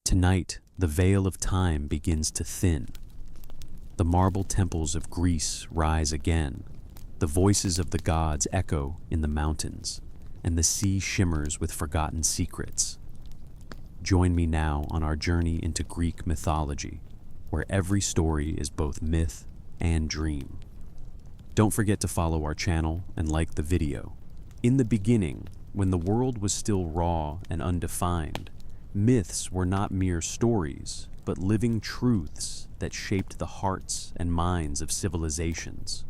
Tonight, the veil of time begins to thin. The marble temples of Greece rise again. The voices of the gods echo in the mountains, and the sea shimmers with forgotten secrets. Join me now on our journey into Greek mythology, where every story is both myth and dream. Don't forget to follow our channel and like the video. In the beginning, when the world was still raw and undefined, myths were not mere stories, but living truths that shaped the hearts and minds of civilizations.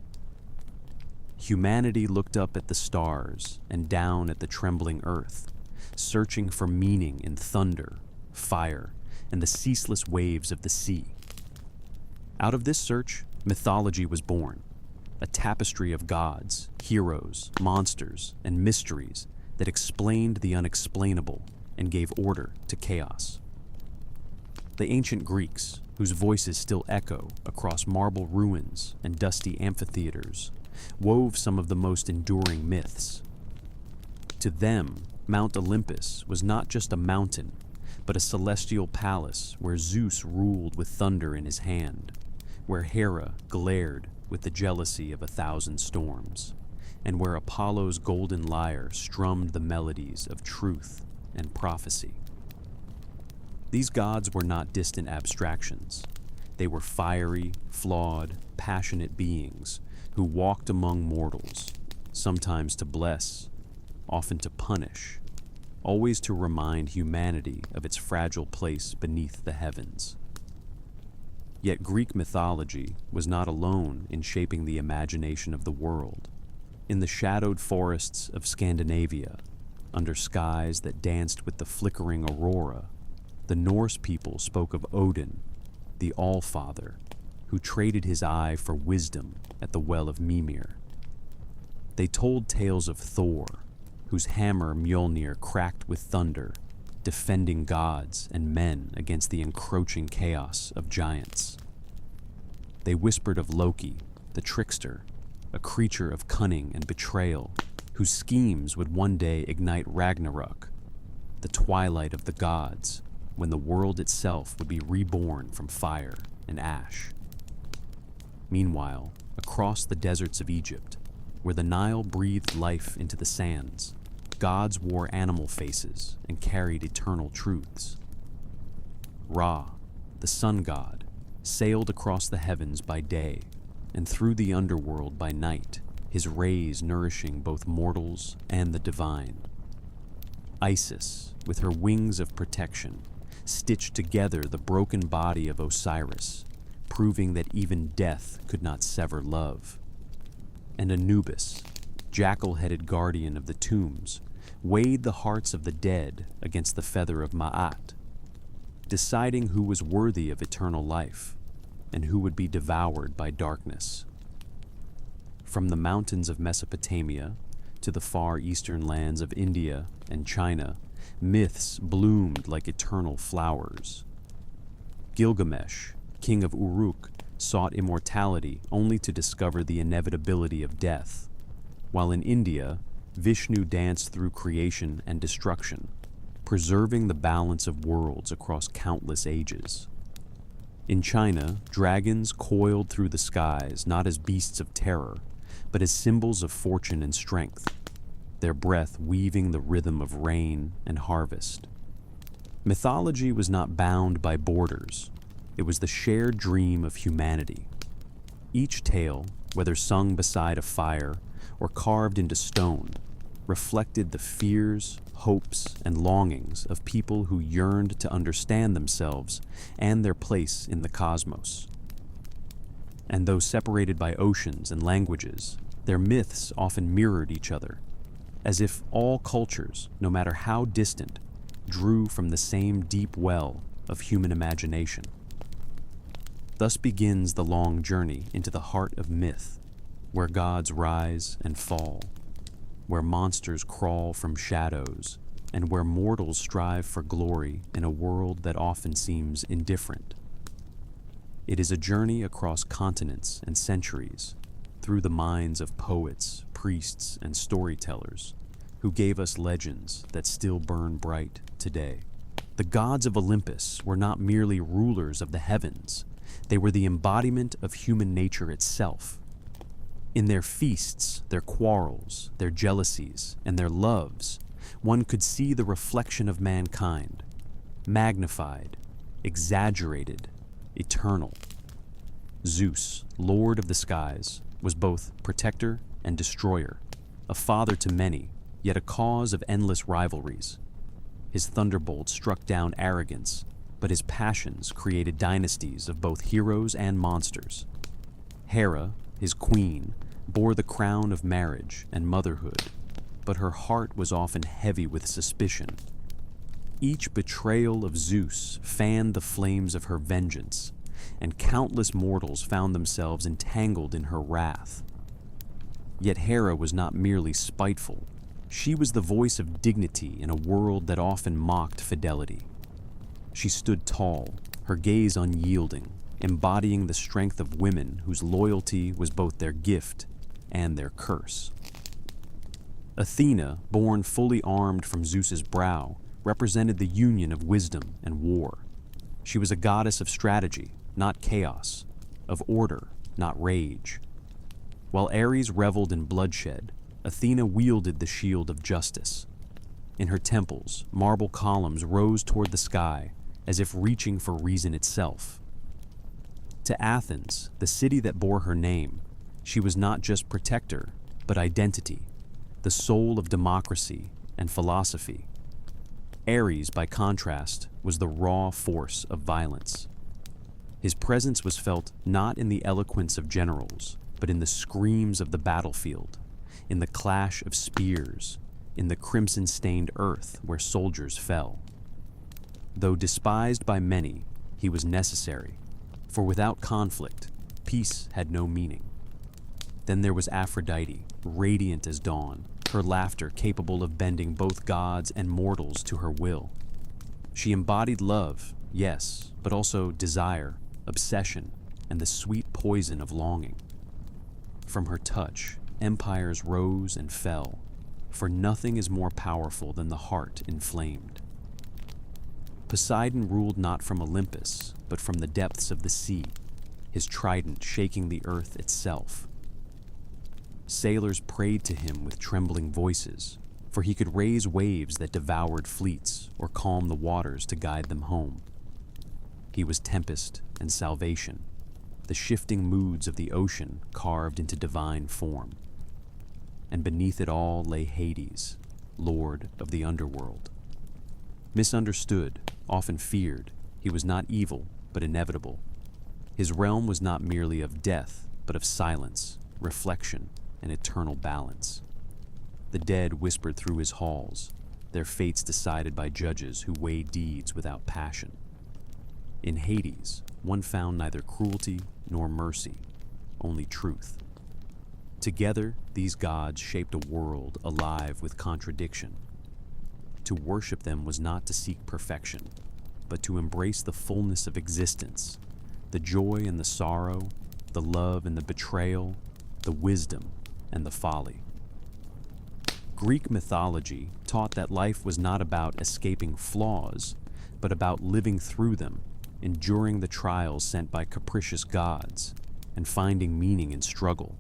Humanity looked up at the stars and down at the trembling earth, searching for meaning in thunder, fire, and the ceaseless waves of the sea. Out of this search, mythology was born, a tapestry of gods, heroes, monsters, and mysteries that explained the unexplainable and gave order to chaos. The ancient Greeks, whose voices still echo across marble ruins and dusty amphitheaters, wove some of the most enduring myths. To them, Mount Olympus was not just a mountain, but a celestial palace where Zeus ruled with thunder in his hand, where Hera glared with the jealousy of 1,000 storms, and where Apollo's golden lyre strummed the melodies of truth and prophecy. These gods were not distant abstractions. They were fiery, flawed, passionate beings who walked among mortals, sometimes to bless, often to punish, always to remind humanity of its fragile place beneath the heavens. Yet Greek mythology was not alone in shaping the imagination of the world. In the shadowed forests of Scandinavia, under skies that danced with the flickering aurora, the Norse people spoke of Odin, the All-Father, who traded his eye for wisdom at the well of Mimir. They told tales of Thor, whose hammer Mjolnir cracked with thunder, defending gods and men against the encroaching chaos of giants. They whispered of Loki, the trickster, a creature of cunning and betrayal, whose schemes would one day ignite Ragnarok, the twilight of the gods, when the world itself would be reborn from fire and ash. Meanwhile, across the deserts of Egypt, where the Nile breathed life into the sands, gods wore animal faces and carried eternal truths. Ra, the sun god, sailed across the heavens by day and through the underworld by night, his rays nourishing both mortals and the divine. Isis, with her wings of protection, stitched together the broken body of Osiris, proving that even death could not sever love. And Anubis, jackal-headed guardian of the tombs, weighed the hearts of the dead against the feather of Ma'at, deciding who was worthy of eternal life and who would be devoured by darkness. From the mountains of Mesopotamia to the far eastern lands of India and China, myths bloomed like eternal flowers. Gilgamesh, king of Uruk, sought immortality only to discover the inevitability of death, while in India, Vishnu danced through creation and destruction, preserving the balance of worlds across countless ages. In China, dragons coiled through the skies not as beasts of terror, but as symbols of fortune and strength, their breath weaving the rhythm of rain and harvest. Mythology was not bound by borders. It was the shared dream of humanity. Each tale, whether sung beside a fire or carved into stone, reflected the fears, hopes, and longings of people who yearned to understand themselves and their place in the cosmos. And though separated by oceans and languages, their myths often mirrored each other, as if all cultures, no matter how distant, drew from the same deep well of human imagination. Thus begins the long journey into the heart of myth, where gods rise and fall, where monsters crawl from shadows, and where mortals strive for glory in a world that often seems indifferent. It is a journey across continents and centuries, through the minds of poets, priests, and storytellers, who gave us legends that still burn bright today. The gods of Olympus were not merely rulers of the heavens, they were the embodiment of human nature itself. In their feasts, their quarrels, their jealousies, and their loves, one could see the reflection of mankind, magnified, exaggerated, eternal. Zeus, lord of the skies, was both protector and destroyer, a father to many, yet a cause of endless rivalries. His thunderbolt struck down arrogance, but his passions created dynasties of both heroes and monsters. Hera, his queen, bore the crown of marriage and motherhood, but her heart was often heavy with suspicion. Each betrayal of Zeus fanned the flames of her vengeance, and countless mortals found themselves entangled in her wrath. Yet Hera was not merely spiteful. She was the voice of dignity in a world that often mocked fidelity. She stood tall, her gaze unyielding, embodying the strength of women whose loyalty was both their gift and their curse. Athena, born fully armed from Zeus's brow, represented the union of wisdom and war. She was a goddess of strategy, not chaos, of order, not rage. While Ares reveled in bloodshed, Athena wielded the shield of justice. In her temples, marble columns rose toward the sky, as if reaching for reason itself. To Athens, the city that bore her name, she was not just protector, but identity, the soul of democracy and philosophy. Ares, by contrast, was the raw force of violence. His presence was felt not in the eloquence of generals, but in the screams of the battlefield, in the clash of spears, in the crimson-stained earth where soldiers fell. Though despised by many, he was necessary, for without conflict, peace had no meaning. Then there was Aphrodite, radiant as dawn, her laughter capable of bending both gods and mortals to her will. She embodied love, yes, but also desire, obsession, and the sweet poison of longing. From her touch, empires rose and fell, for nothing is more powerful than the heart inflamed. Poseidon ruled not from Olympus, but from the depths of the sea, his trident shaking the earth itself. Sailors prayed to him with trembling voices, for he could raise waves that devoured fleets or calm the waters to guide them home. He was tempest and salvation, the shifting moods of the ocean carved into divine form. And beneath it all lay Hades, lord of the underworld. Misunderstood, often feared, he was not evil, but inevitable. His realm was not merely of death, but of silence, reflection, and eternal balance. The dead whispered through his halls, their fates decided by judges who weigh deeds without passion. In Hades, one found neither cruelty nor mercy, only truth. Together, these gods shaped a world alive with contradiction. To worship them was not to seek perfection, but to embrace the fullness of existence, the joy and the sorrow, the love and the betrayal, the wisdom and the folly. Greek mythology taught that life was not about escaping flaws, but about living through them, enduring the trials sent by capricious gods, and finding meaning in struggle.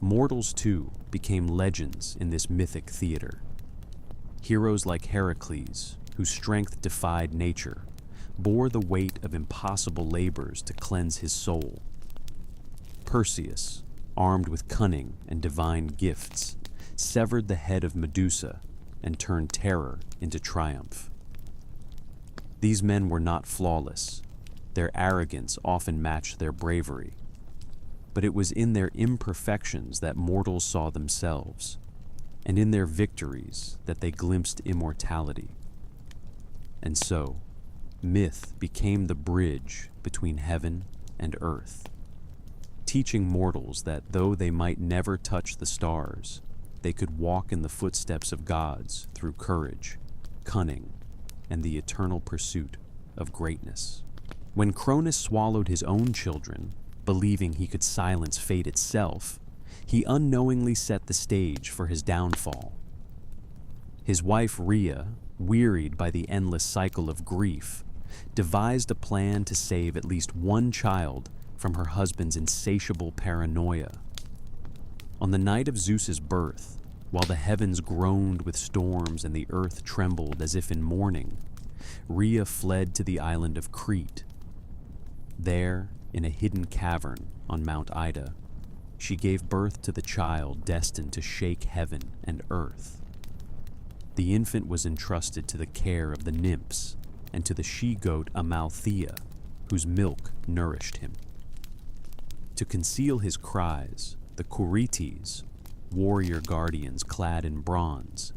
Mortals, too, became legends in this mythic theater. Heroes like Hercules, whose strength defied nature, bore the weight of impossible labors to cleanse his soul. Perseus, armed with cunning and divine gifts, severed the head of Medusa and turned terror into triumph. These men were not flawless. Their arrogance often matched their bravery. But it was in their imperfections that mortals saw themselves, and in their victories that they glimpsed immortality. And so, myth became the bridge between heaven and earth, teaching mortals that though they might never touch the stars, they could walk in the footsteps of gods through courage, cunning, and the eternal pursuit of greatness. When Cronus swallowed his own children, believing he could silence fate itself, he unknowingly set the stage for his downfall. His wife Rhea, wearied by the endless cycle of grief, devised a plan to save at least one child from her husband's insatiable paranoia. On the night of Zeus's birth, while the heavens groaned with storms and the earth trembled as if in mourning, Rhea fled to the island of Crete. There, in a hidden cavern on Mount Ida, she gave birth to the child destined to shake heaven and earth. The infant was entrusted to the care of the nymphs and to the she-goat Amalthea, whose milk nourished him. To conceal his cries, the Curetes, warrior guardians clad in bronze,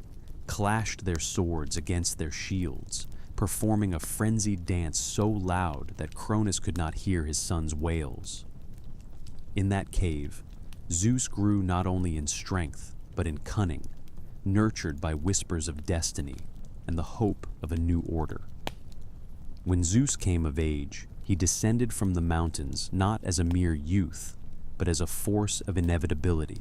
clashed their swords against their shields, performing a frenzied dance so loud that Cronus could not hear his son's wails. In that cave, Zeus grew not only in strength, but in cunning, nurtured by whispers of destiny and the hope of a new order. When Zeus came of age, he descended from the mountains not as a mere youth, but as a force of inevitability.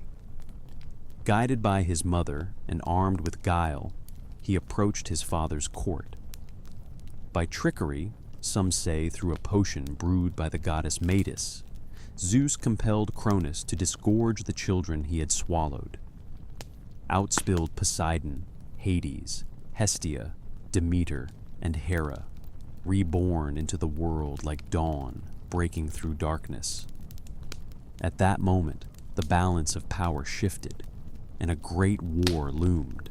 Guided by his mother and armed with guile, he approached his father's court. By trickery, some say through a potion brewed by the goddess Metis, Zeus compelled Cronus to disgorge the children he had swallowed. Outspilled Poseidon, Hades, Hestia, Demeter, and Hera, reborn into the world like dawn breaking through darkness. At that moment, the balance of power shifted, and a great war loomed.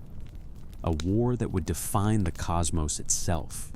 A war that would define the cosmos itself.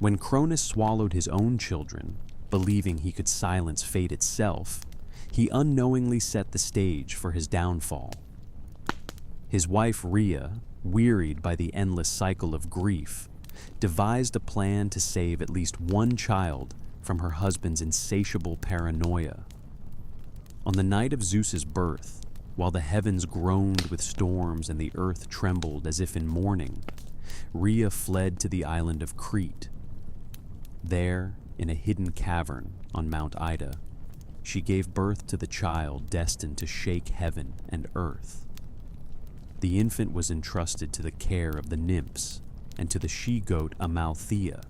When Cronus swallowed his own children, believing he could silence fate itself, he unknowingly set the stage for his downfall. His wife Rhea, wearied by the endless cycle of grief, devised a plan to save at least one child from her husband's insatiable paranoia. On the night of Zeus's birth, while the heavens groaned with storms and the earth trembled as if in mourning, Rhea fled to the island of Crete. There, in a hidden cavern on Mount Ida, she gave birth to the child destined to shake heaven and earth. The infant was entrusted to the care of the nymphs and to the she-goat Amalthea,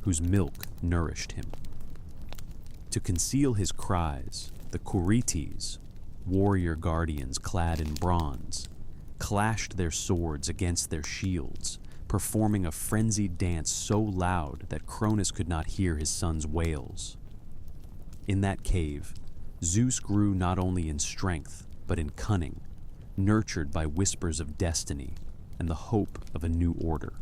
whose milk nourished him. To conceal his cries, the Kurites, warrior guardians clad in bronze, clashed their swords against their shields, performing a frenzied dance so loud that Cronus could not hear his son's wails. In that cave, Zeus grew not only in strength, but in cunning, nurtured by whispers of destiny and the hope of a new order.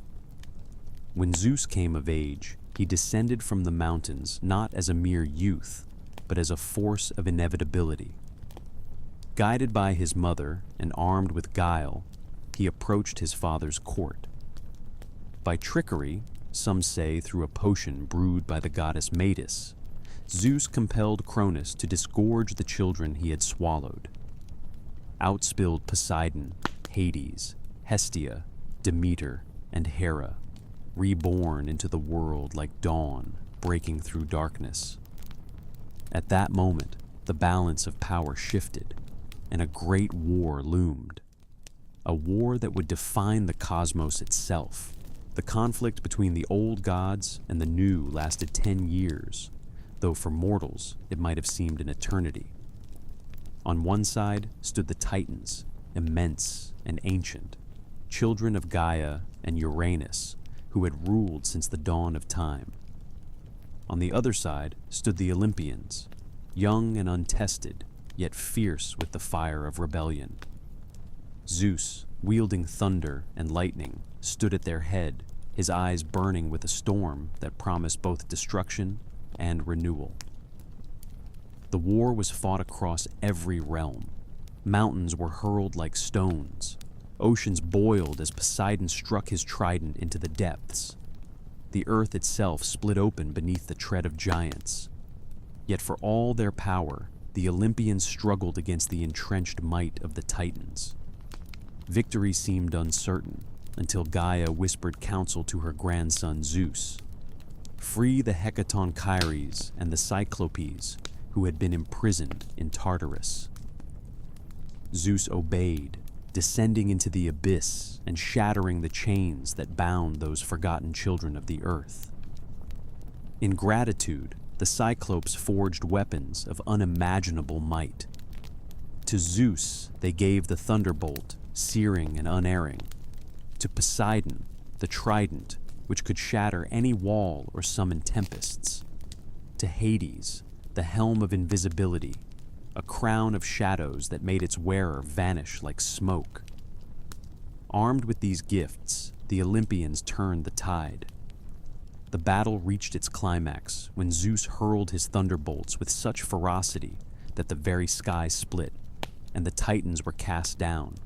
When Zeus came of age, he descended from the mountains not as a mere youth, but as a force of inevitability. Guided by his mother and armed with guile, he approached his father's court. By trickery, some say through a potion brewed by the goddess Metis, Zeus compelled Cronus to disgorge the children he had swallowed. Out spilled Poseidon, Hades, Hestia, Demeter, and Hera, reborn into the world like dawn breaking through darkness. At that moment, the balance of power shifted, and a great war loomed. A war that would define the cosmos itself. The conflict between the old gods and the new lasted 10 years, though for mortals it might have seemed an eternity. On one side stood the Titans, immense and ancient, children of Gaia and Uranus, who had ruled since the dawn of time. On the other side stood the Olympians, young and untested, yet fierce with the fire of rebellion. Zeus, wielding thunder and lightning, stood at their head, his eyes burning with a storm that promised both destruction and renewal. The war was fought across every realm. Mountains were hurled like stones. Oceans boiled as Poseidon struck his trident into the depths. The earth itself split open beneath the tread of giants. Yet for all their power, the Olympians struggled against the entrenched might of the Titans. Victory seemed uncertain until Gaia whispered counsel to her grandson Zeus. Free the Hecatonchires and the Cyclopes, who had been imprisoned in Tartarus. Zeus obeyed, descending into the abyss and shattering the chains that bound those forgotten children of the earth. In gratitude, the Cyclopes forged weapons of unimaginable might. To Zeus, they gave the thunderbolt, searing and unerring. To Poseidon, the trident, which could shatter any wall or summon tempests. To Hades, the helm of invisibility, a crown of shadows that made its wearer vanish like smoke. Armed with these gifts, the Olympians turned the tide. The battle reached its climax when Zeus hurled his thunderbolts with such ferocity that the very sky split, and the Titans were cast down.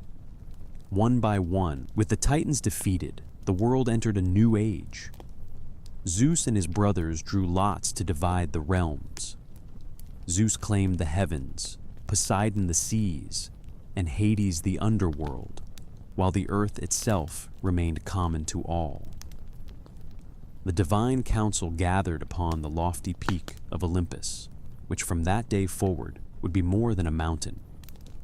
One by one, with the Titans defeated, the world entered a new age. Zeus and his brothers drew lots to divide the realms. Zeus claimed the heavens, Poseidon the seas, and Hades the underworld, while the earth itself remained common to all. The divine council gathered upon the lofty peak of Olympus, which from that day forward would be more than a mountain.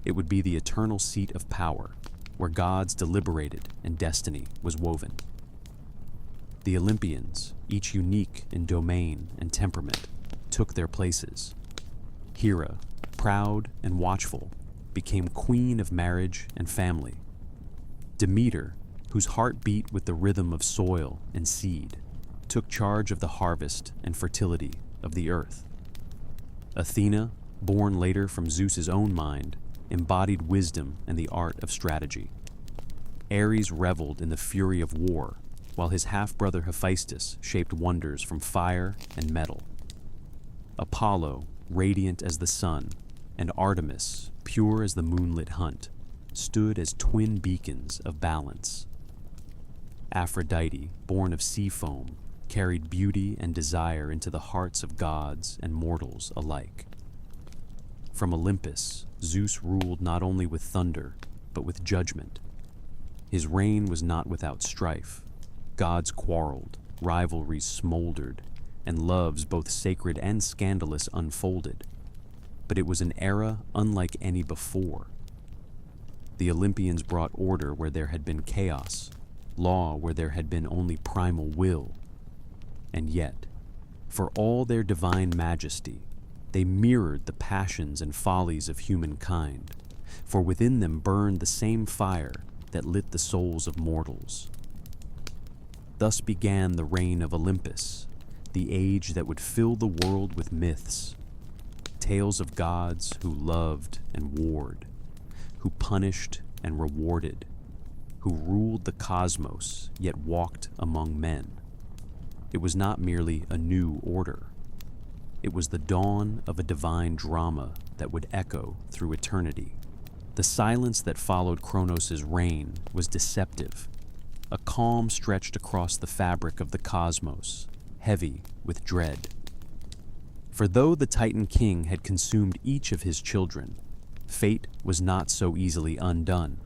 It would be the eternal seat of power, where gods deliberated and destiny was woven. The Olympians, each unique in domain and temperament, took their places. Hera, proud and watchful, became queen of marriage and family. Demeter, whose heart beat with the rhythm of soil and seed, took charge of the harvest and fertility of the earth. Athena, born later from Zeus's own mind, embodied wisdom and the art of strategy. Ares reveled in the fury of war, while his half-brother Hephaestus shaped wonders from fire and metal. Apollo, radiant as the sun, and Artemis, pure as the moonlit hunt, stood as twin beacons of balance. Aphrodite, born of sea foam, carried beauty and desire into the hearts of gods and mortals alike. From Olympus, Zeus ruled not only with thunder, but with judgment. His reign was not without strife. Gods quarreled, rivalries smoldered, and loves both sacred and scandalous unfolded. But it was an era unlike any before. The Olympians brought order where there had been chaos, law where there had been only primal will. And yet, for all their divine majesty, they mirrored the passions and follies of humankind, for within them burned the same fire that lit the souls of mortals. Thus began the reign of Olympus, the age that would fill the world with myths, tales of gods who loved and warred, who punished and rewarded, who ruled the cosmos yet walked among men. It was not merely a new order. It was the dawn of a divine drama that would echo through eternity. The silence that followed Kronos' reign was deceptive. A calm stretched across the fabric of the cosmos, heavy with dread. For though the Titan King had consumed each of his children, fate was not so easily undone.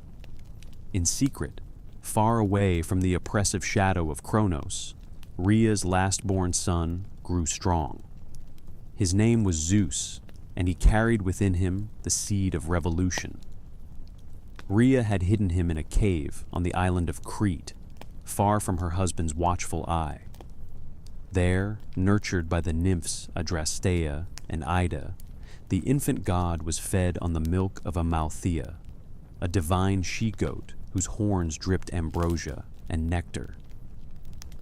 In secret, far away from the oppressive shadow of Kronos, Rhea's last-born son grew strong. His name was Zeus, and he carried within him the seed of revolution. Rhea had hidden him in a cave on the island of Crete, far from her husband's watchful eye. There, nurtured by the nymphs Adrasteia and Ida, the infant god was fed on the milk of Amalthea, a divine she-goat whose horns dripped ambrosia and nectar.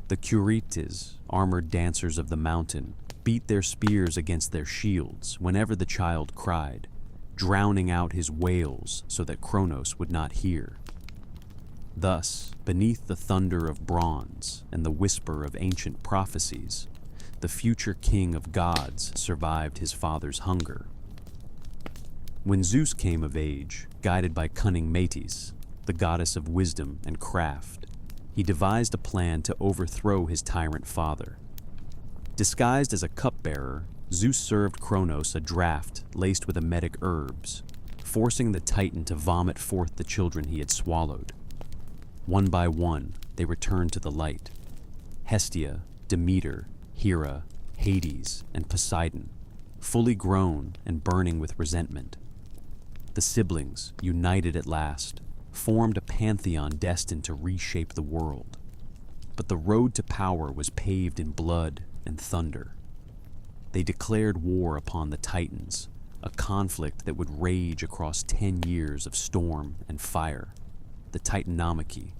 The Curetes, armored dancers of the mountain, beat their spears against their shields whenever the child cried, drowning out his wails so that Kronos would not hear. Thus, beneath the thunder of bronze and the whisper of ancient prophecies, the future king of gods survived his father's hunger. When Zeus came of age, guided by cunning Metis, the goddess of wisdom and craft, he devised a plan to overthrow his tyrant father. Disguised as a cupbearer, Zeus served Kronos a draught laced with emetic herbs, forcing the Titan to vomit forth the children he had swallowed. One by one, they returned to the light. Hestia, Demeter, Hera, Hades, and Poseidon, fully grown and burning with resentment. The siblings, united at last, formed a pantheon destined to reshape the world. But the road to power was paved in blood and thunder. They declared war upon the Titans, a conflict that would rage across 10 years of storm and fire, the Titanomachy.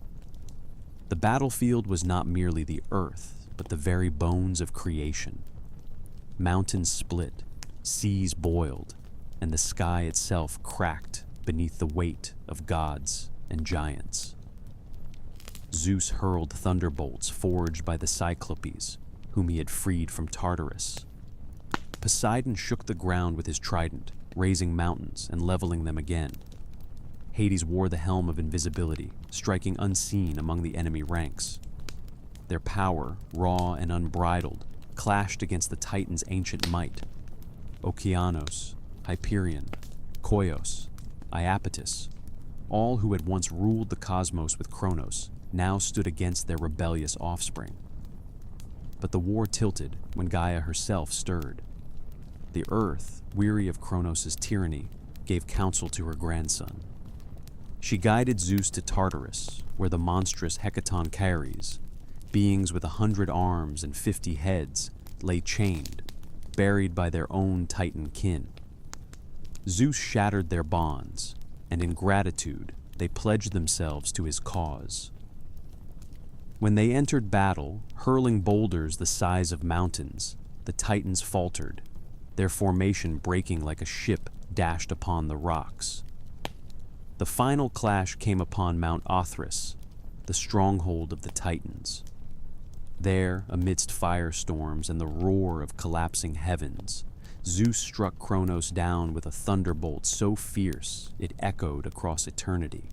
The battlefield was not merely the earth, but the very bones of creation. Mountains split, seas boiled, and the sky itself cracked beneath the weight of gods and giants. Zeus hurled thunderbolts forged by the Cyclopes, whom he had freed from Tartarus. Poseidon shook the ground with his trident, raising mountains and leveling them again. Hades wore the helm of invisibility, striking unseen among the enemy ranks. Their power, raw and unbridled, clashed against the Titan's ancient might. Okeanos, Hyperion, Koios, Iapetus, all who had once ruled the cosmos with Kronos, now stood against their rebellious offspring. But the war tilted when Gaia herself stirred. The earth, weary of Kronos' tyranny, gave counsel to her grandson. She guided Zeus to Tartarus, where the monstrous Hecatonchires, beings with 100 arms and 50 heads, lay chained, buried by their own Titan kin. Zeus shattered their bonds, and in gratitude, they pledged themselves to his cause. When they entered battle, hurling boulders the size of mountains, the Titans faltered, their formation breaking like a ship dashed upon the rocks. The final clash came upon Mount Olympus, the stronghold of the Titans. There, amidst firestorms and the roar of collapsing heavens, Zeus struck Kronos down with a thunderbolt so fierce it echoed across eternity.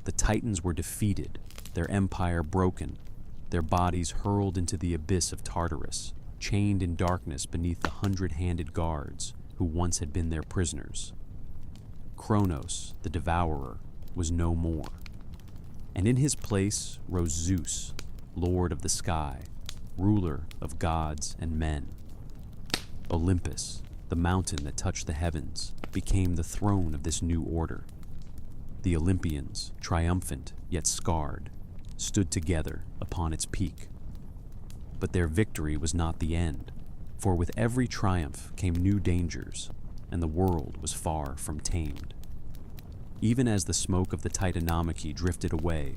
The Titans were defeated, their empire broken, their bodies hurled into the abyss of Tartarus, chained in darkness beneath the 100-handed guards who once had been their prisoners. Kronos, the devourer, was no more, and in his place rose Zeus, lord of the sky, ruler of gods and men. Olympus, the mountain that touched the heavens, became the throne of this new order. The Olympians, triumphant yet scarred, stood together upon its peak. But their victory was not the end, for with every triumph came new dangers, and the world was far from tamed. Even as the smoke of the Titanomachy drifted away,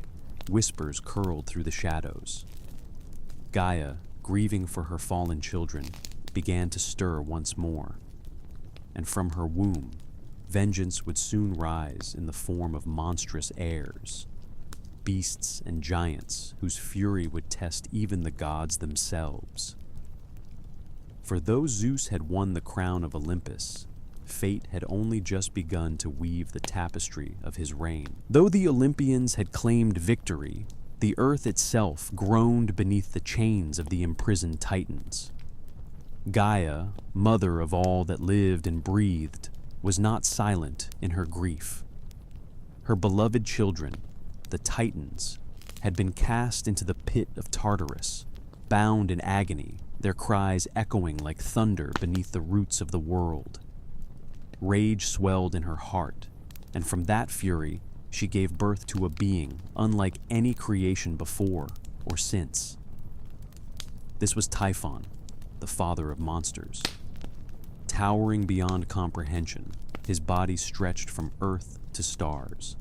whispers curled through the shadows. Gaia, grieving for her fallen children, began to stir once more, and from her womb, vengeance would soon rise in the form of monstrous heirs, beasts and giants whose fury would test even the gods themselves. For though Zeus had won the crown of Olympus, fate had only just begun to weave the tapestry of his reign. Though the Olympians had claimed victory, the earth itself groaned beneath the chains of the imprisoned Titans. Gaia, mother of all that lived and breathed, was not silent in her grief. Her beloved children, the Titans, had been cast into the pit of Tartarus, bound in agony, their cries echoing like thunder beneath the roots of the world. Rage swelled in her heart, and from that fury she gave birth to a being unlike any creation before or since. This was Typhon, the father of monsters. Towering beyond comprehension, his body stretched from earth to stars.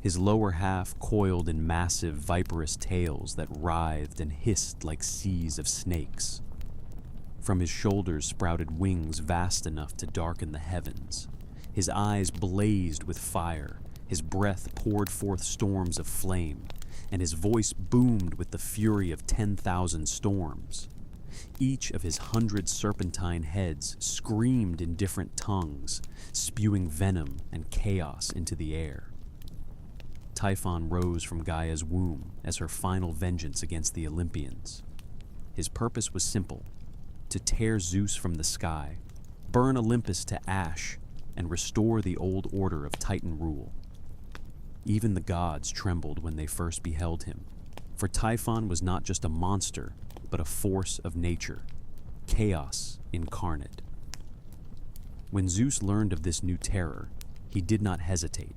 His lower half coiled in massive viperous tails that writhed and hissed like seas of snakes. From his shoulders sprouted wings vast enough to darken the heavens. His eyes blazed with fire, his breath poured forth storms of flame, and his voice boomed with the fury of 10,000 storms. Each of his 100 serpentine heads screamed in different tongues, spewing venom and chaos into the air. Typhon rose from Gaia's womb as her final vengeance against the Olympians. His purpose was simple: to tear Zeus from the sky, burn Olympus to ash, and restore the old order of Titan rule. Even the gods trembled when they first beheld him, for Typhon was not just a monster, but a force of nature, chaos incarnate. When Zeus learned of this new terror, he did not hesitate.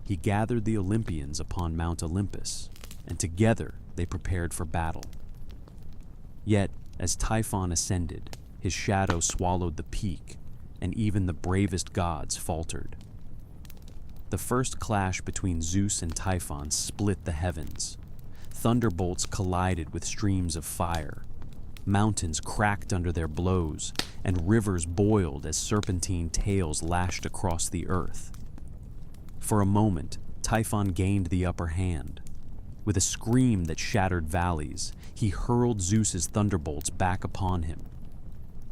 He gathered the Olympians upon Mount Olympus, and together they prepared for battle. Yet, as Typhon ascended, his shadow swallowed the peak, and even the bravest gods faltered. The first clash between Zeus and Typhon split the heavens. Thunderbolts collided with streams of fire. Mountains cracked under their blows, and rivers boiled as serpentine tails lashed across the earth. For a moment, Typhon gained the upper hand. With a scream that shattered valleys, he hurled Zeus's thunderbolts back upon him.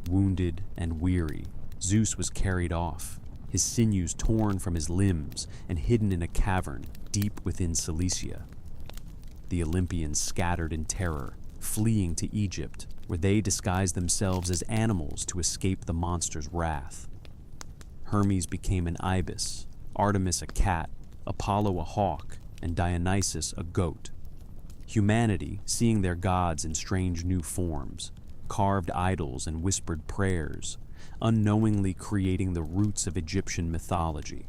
Wounded and weary, Zeus was carried off, his sinews torn from his limbs and hidden in a cavern deep within Cilicia. The Olympians scattered in terror, fleeing to Egypt, where they disguised themselves as animals to escape the monster's wrath. Hermes became an ibis, Artemis a cat, Apollo a hawk, and Dionysus a goat. Humanity, seeing their gods in strange new forms, carved idols and whispered prayers, unknowingly creating the roots of Egyptian mythology.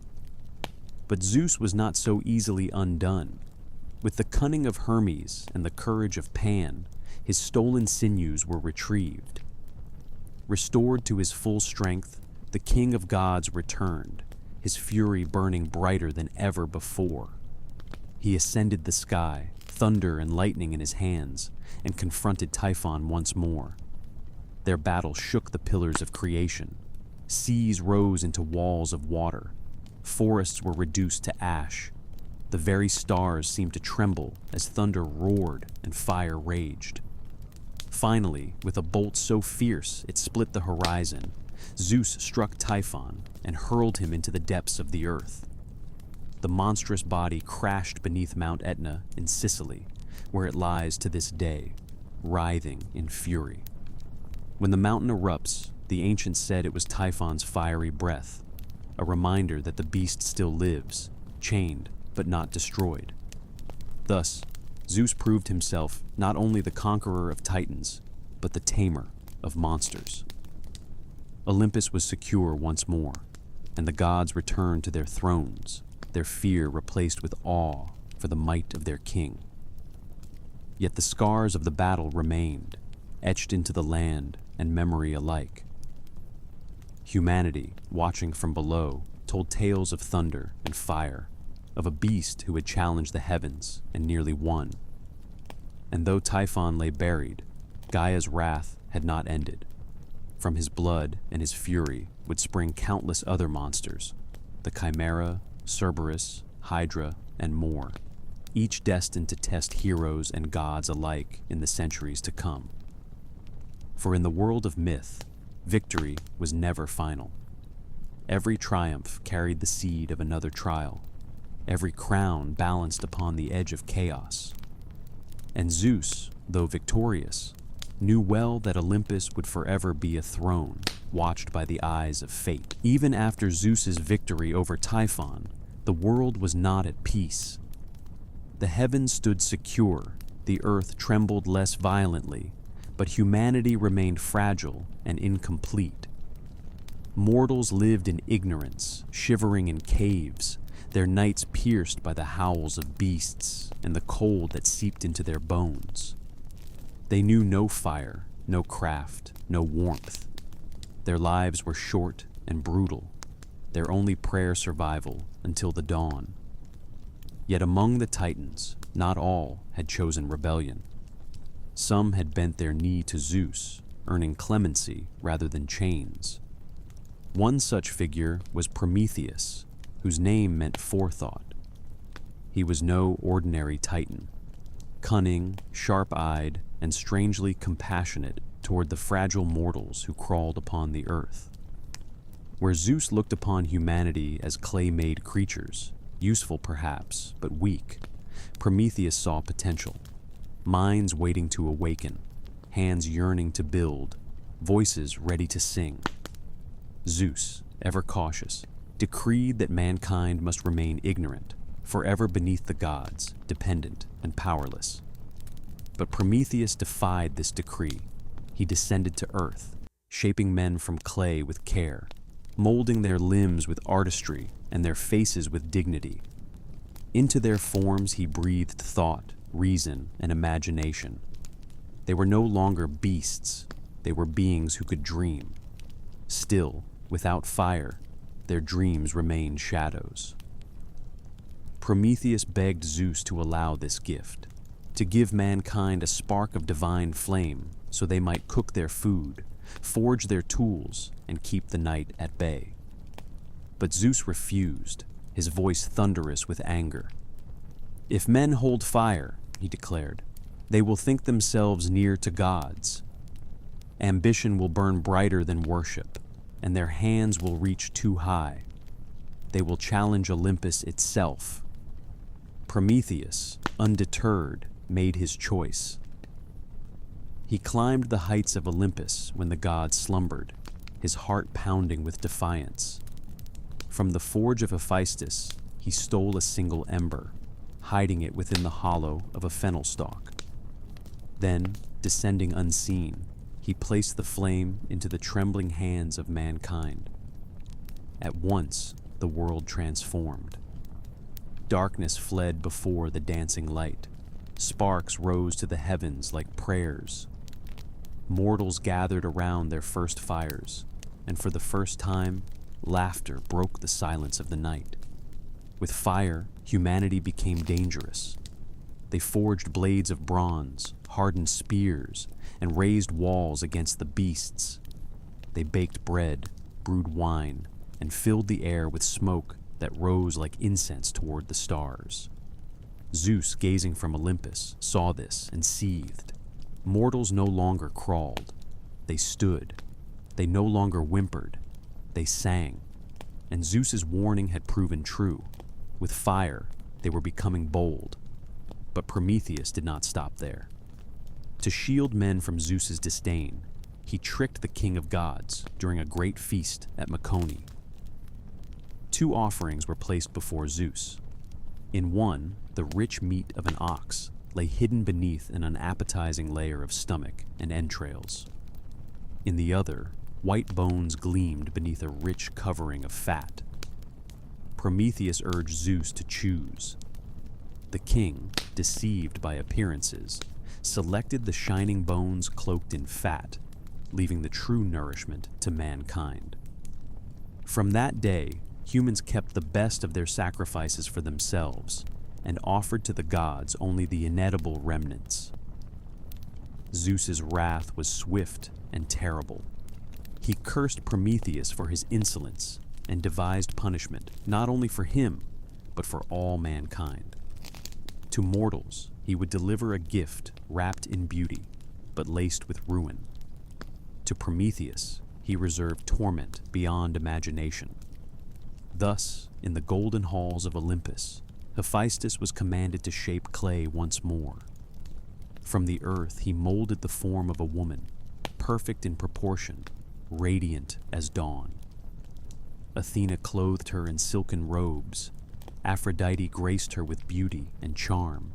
But Zeus was not so easily undone. With the cunning of Hermes and the courage of Pan, his stolen sinews were retrieved. Restored to his full strength, the king of gods returned, his fury burning brighter than ever before. He ascended the sky, thunder and lightning in his hands, and confronted Typhon once more. Their battle shook the pillars of creation. Seas rose into walls of water. Forests were reduced to ash. The very stars seemed to tremble as thunder roared and fire raged. Finally, with a bolt so fierce it split the horizon, Zeus struck Typhon and hurled him into the depths of the earth. The monstrous body crashed beneath Mount Etna in Sicily, where it lies to this day, writhing in fury. When the mountain erupts, the ancients said it was Typhon's fiery breath, a reminder that the beast still lives, chained but not destroyed. Thus, Zeus proved himself not only the conqueror of Titans, but the tamer of monsters. Olympus was secure once more, and the gods returned to their thrones, their fear replaced with awe for the might of their king. Yet the scars of the battle remained, etched into the land and memory alike. Humanity, watching from below, told tales of thunder and fire, of a beast who had challenged the heavens and nearly won. And though Typhon lay buried, Gaia's wrath had not ended. From his blood and his fury would spring countless other monsters, the Chimera, Cerberus, Hydra, and more, each destined to test heroes and gods alike in the centuries to come. For in the world of myth, victory was never final. Every triumph carried the seed of another trial, every crown balanced upon the edge of chaos. And Zeus, though victorious, knew well that Olympus would forever be a throne watched by the eyes of fate. Even after Zeus's victory over Typhon, the world was not at peace. The heavens stood secure, the earth trembled less violently, but humanity remained fragile and incomplete. Mortals lived in ignorance, shivering in caves, their nights pierced by the howls of beasts and the cold that seeped into their bones. They knew no fire, no craft, no warmth. Their lives were short and brutal, their only prayer survival until the dawn. Yet among the Titans, not all had chosen rebellion. Some had bent their knee to Zeus, earning clemency rather than chains. One such figure was Prometheus, whose name meant forethought. He was no ordinary Titan. Cunning, sharp-eyed, and strangely compassionate toward the fragile mortals who crawled upon the earth. Where Zeus looked upon humanity as clay-made creatures, useful perhaps, but weak, Prometheus saw potential. Minds waiting to awaken, hands yearning to build, voices ready to sing. Zeus, ever cautious, decreed that mankind must remain ignorant, forever beneath the gods, dependent and powerless. But Prometheus defied this decree. He descended to earth, shaping men from clay with care, molding their limbs with artistry and their faces with dignity. Into their forms he breathed thought, reason, and imagination. They were no longer beasts, they were beings who could dream. Still, without fire, their dreams remained shadows. Prometheus begged Zeus to allow this gift, to give mankind a spark of divine flame so they might cook their food, forge their tools, and keep the night at bay. But Zeus refused, his voice thunderous with anger. "If men hold fire," he declared, "they will think themselves near to gods. Ambition will burn brighter than worship, and their hands will reach too high. They will challenge Olympus itself." Prometheus, undeterred, made his choice. He climbed the heights of Olympus when the gods slumbered, his heart pounding with defiance. From the forge of Hephaestus, he stole a single ember, hiding it within the hollow of a fennel stalk. Then, descending unseen, he placed the flame into the trembling hands of mankind. At once, the world transformed. Darkness fled before the dancing light. Sparks rose to the heavens like prayers. Mortals gathered around their first fires, and for the first time, laughter broke the silence of the night. With fire, humanity became dangerous. They forged blades of bronze, hardened spears, and raised walls against the beasts. They baked bread, brewed wine, and filled the air with smoke that rose like incense toward the stars. Zeus, gazing from Olympus, saw this and seethed. Mortals no longer crawled. They stood. They no longer whimpered. They sang. And Zeus's warning had proven true. With fire, they were becoming bold. But Prometheus did not stop there. To shield men from Zeus's disdain, he tricked the king of gods during a great feast at Mycone. 2 offerings were placed before Zeus. In one, the rich meat of an ox lay hidden beneath an unappetizing layer of stomach and entrails. In the other, white bones gleamed beneath a rich covering of fat. Prometheus urged Zeus to choose. The king, deceived by appearances, selected the shining bones cloaked in fat, leaving the true nourishment to mankind. From that day, humans kept the best of their sacrifices for themselves and offered to the gods only the inedible remnants. Zeus's wrath was swift and terrible. He cursed Prometheus for his insolence and devised punishment not only for him, but for all mankind. To mortals, he would deliver a gift wrapped in beauty, but laced with ruin. To Prometheus, he reserved torment beyond imagination. Thus, in the golden halls of Olympus, Hephaestus was commanded to shape clay once more. From the earth, he molded the form of a woman, perfect in proportion, radiant as dawn. Athena clothed her in silken robes. Aphrodite graced her with beauty and charm.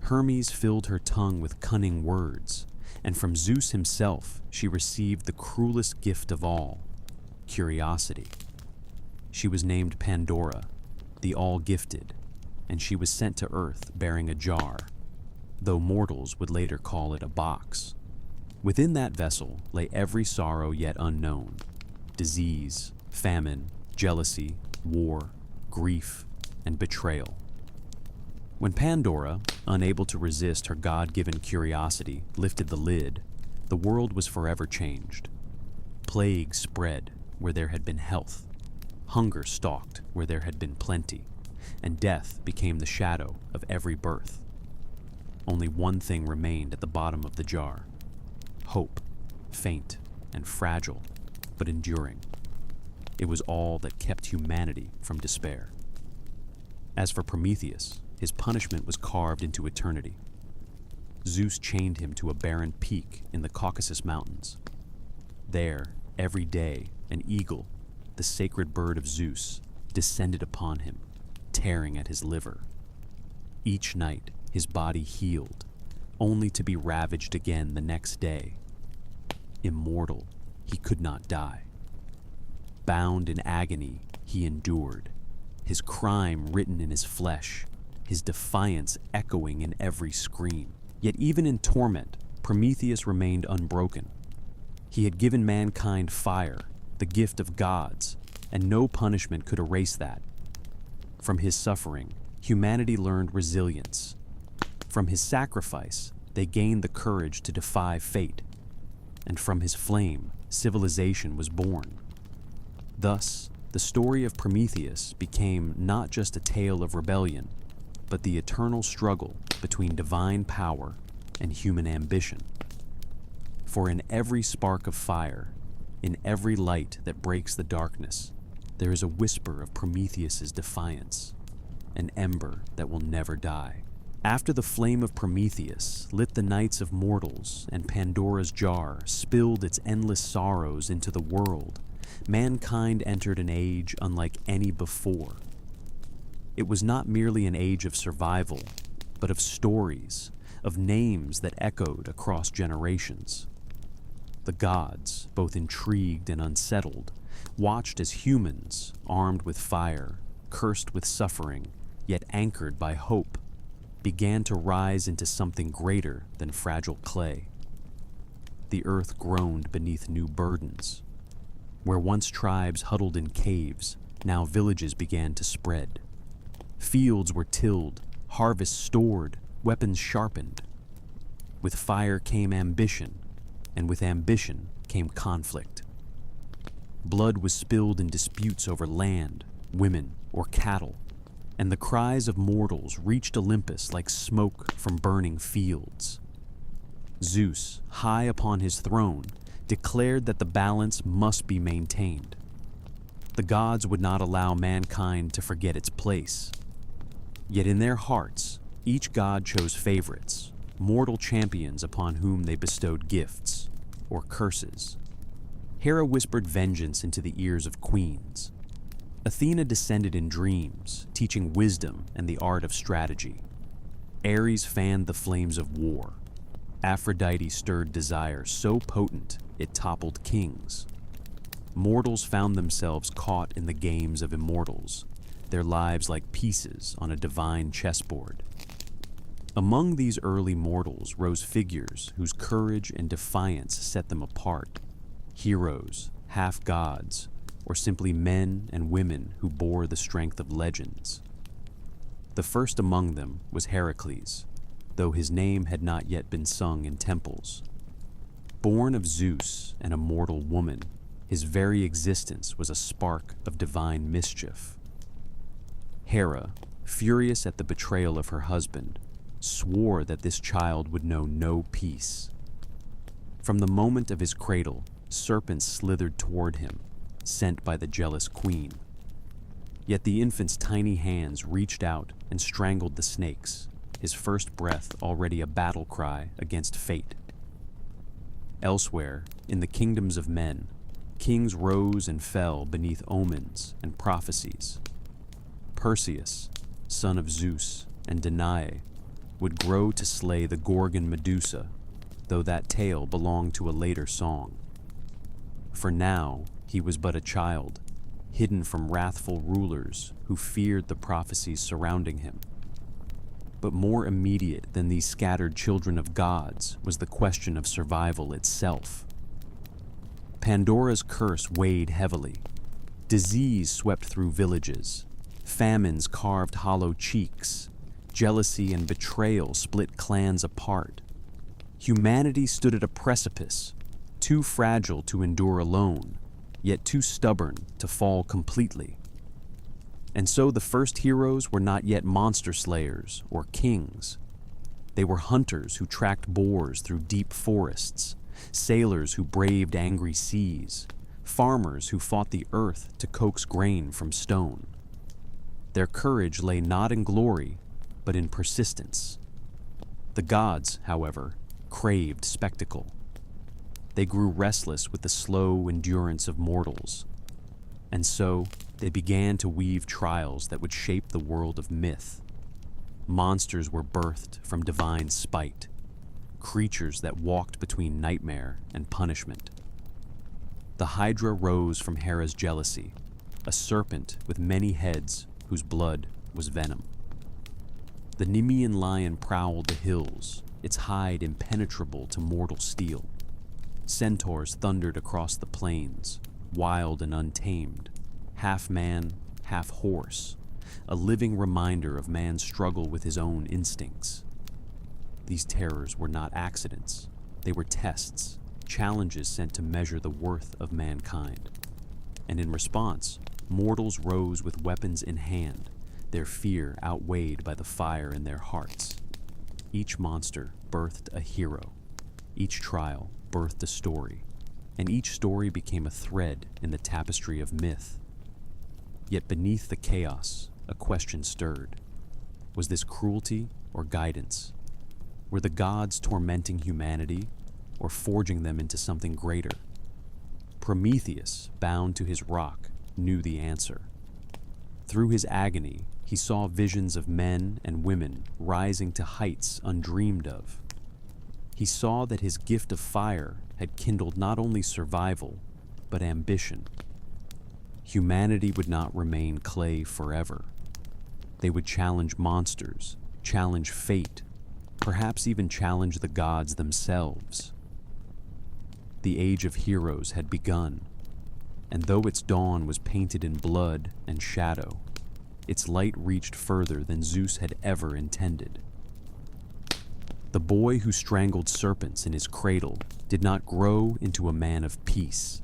Hermes filled her tongue with cunning words, and from Zeus himself she received the cruelest gift of all, curiosity. She was named Pandora, the all-gifted, and she was sent to earth bearing a jar, though mortals would later call it a box. Within that vessel lay every sorrow yet unknown: disease, famine, jealousy, war, grief, and betrayal. When Pandora, unable to resist her God-given curiosity, lifted the lid, the world was forever changed. Plague spread where there had been health, hunger stalked where there had been plenty, and death became the shadow of every birth. Only one thing remained at the bottom of the jar: hope, faint and fragile, but enduring. It was all that kept humanity from despair. As for Prometheus, his punishment was carved into eternity. Zeus chained him to a barren peak in the Caucasus Mountains. There, every day, an eagle, the sacred bird of Zeus, descended upon him, tearing at his liver. Each night, his body healed, only to be ravaged again the next day. Immortal, he could not die. Bound in agony, he endured, his crime written in his flesh, his defiance echoing in every scream. Yet even in torment, Prometheus remained unbroken. He had given mankind fire, the gift of gods, and no punishment could erase that. From his suffering, humanity learned resilience. From his sacrifice, they gained the courage to defy fate. And from his flame, civilization was born. Thus, the story of Prometheus became not just a tale of rebellion, but the eternal struggle between divine power and human ambition. For in every spark of fire, in every light that breaks the darkness, there is a whisper of Prometheus's defiance, an ember that will never die. After the flame of Prometheus lit the nights of mortals and Pandora's jar spilled its endless sorrows into the world, mankind entered an age unlike any before. It was not merely an age of survival, but of stories, of names that echoed across generations. The gods, both intrigued and unsettled, watched as humans, armed with fire, cursed with suffering, yet anchored by hope, began to rise into something greater than fragile clay. The earth groaned beneath new burdens. Where once tribes huddled in caves, now villages began to spread. Fields were tilled, harvests stored, weapons sharpened. With fire came ambition, and with ambition came conflict. Blood was spilled in disputes over land, women, or cattle, and the cries of mortals reached Olympus like smoke from burning fields. Zeus, high upon his throne, declared that the balance must be maintained. The gods would not allow mankind to forget its place. Yet in their hearts, each god chose favorites, mortal champions upon whom they bestowed gifts, or curses. Hera whispered vengeance into the ears of queens. Athena descended in dreams, teaching wisdom and the art of strategy. Ares fanned the flames of war. Aphrodite stirred desire so potent it toppled kings. Mortals found themselves caught in the games of immortals, their lives like pieces on a divine chessboard. Among these early mortals rose figures whose courage and defiance set them apart, heroes, half-gods, or simply men and women who bore the strength of legends. The first among them was Hercules, though his name had not yet been sung in temples. Born of Zeus and a mortal woman, his very existence was a spark of divine mischief. Hera, furious at the betrayal of her husband, swore that this child would know no peace. From the moment of his cradle, serpents slithered toward him, sent by the jealous queen. Yet the infant's tiny hands reached out and strangled the snakes, his first breath already a battle cry against fate. Elsewhere, in the kingdoms of men, kings rose and fell beneath omens and prophecies. Perseus, son of Zeus, and Danae, would grow to slay the Gorgon Medusa, though that tale belonged to a later song. For now, he was but a child, hidden from wrathful rulers who feared the prophecies surrounding him. But more immediate than these scattered children of gods was the question of survival itself. Pandora's curse weighed heavily. Disease swept through villages. Famines carved hollow cheeks. Jealousy and betrayal split clans apart. Humanity stood at a precipice, too fragile to endure alone, yet too stubborn to fall completely. And so the first heroes were not yet monster slayers or kings. They were hunters who tracked boars through deep forests, sailors who braved angry seas, farmers who fought the earth to coax grain from stone. Their courage lay not in glory, but in persistence. The gods, however, craved spectacle. They grew restless with the slow endurance of mortals, and so they began to weave trials that would shape the world of myth. Monsters were birthed from divine spite, creatures that walked between nightmare and punishment. The Hydra rose from Hera's jealousy, a serpent with many heads whose blood was venom. The Nemean lion prowled the hills, its hide impenetrable to mortal steel. Centaurs thundered across the plains, wild and untamed, half man, half horse, a living reminder of man's struggle with his own instincts. These terrors were not accidents. They were tests, challenges sent to measure the worth of mankind. And in response, mortals rose with weapons in hand, their fear outweighed by the fire in their hearts. Each monster birthed a hero. Each trial birthed a story, and each story became a thread in the tapestry of myth. Yet beneath the chaos, a question stirred. Was this cruelty or guidance? Were the gods tormenting humanity or forging them into something greater? Prometheus, bound to his rock, knew the answer. Through his agony, he saw visions of men and women rising to heights undreamed of. He saw that his gift of fire had kindled not only survival, but ambition. Humanity would not remain clay forever. They would challenge monsters, challenge fate, perhaps even challenge the gods themselves. The age of heroes had begun, and though its dawn was painted in blood and shadow, its light reached further than Zeus had ever intended. The boy who strangled serpents in his cradle did not grow into a man of peace.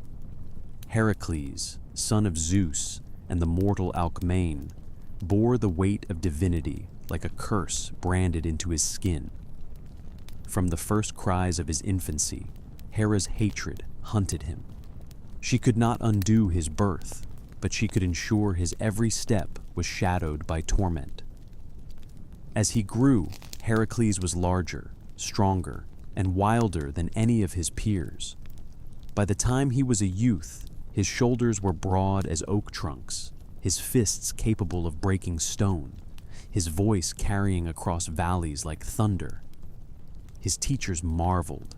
Hercules, son of Zeus and the mortal Alcmaeon, bore the weight of divinity like a curse branded into his skin. From the first cries of his infancy, Hera's hatred hunted him. She could not undo his birth, but she could ensure his every step was shadowed by torment. As he grew, Heracles was larger, stronger, and wilder than any of his peers. By the time he was a youth, his shoulders were broad as oak trunks, his fists capable of breaking stone, his voice carrying across valleys like thunder. His teachers marveled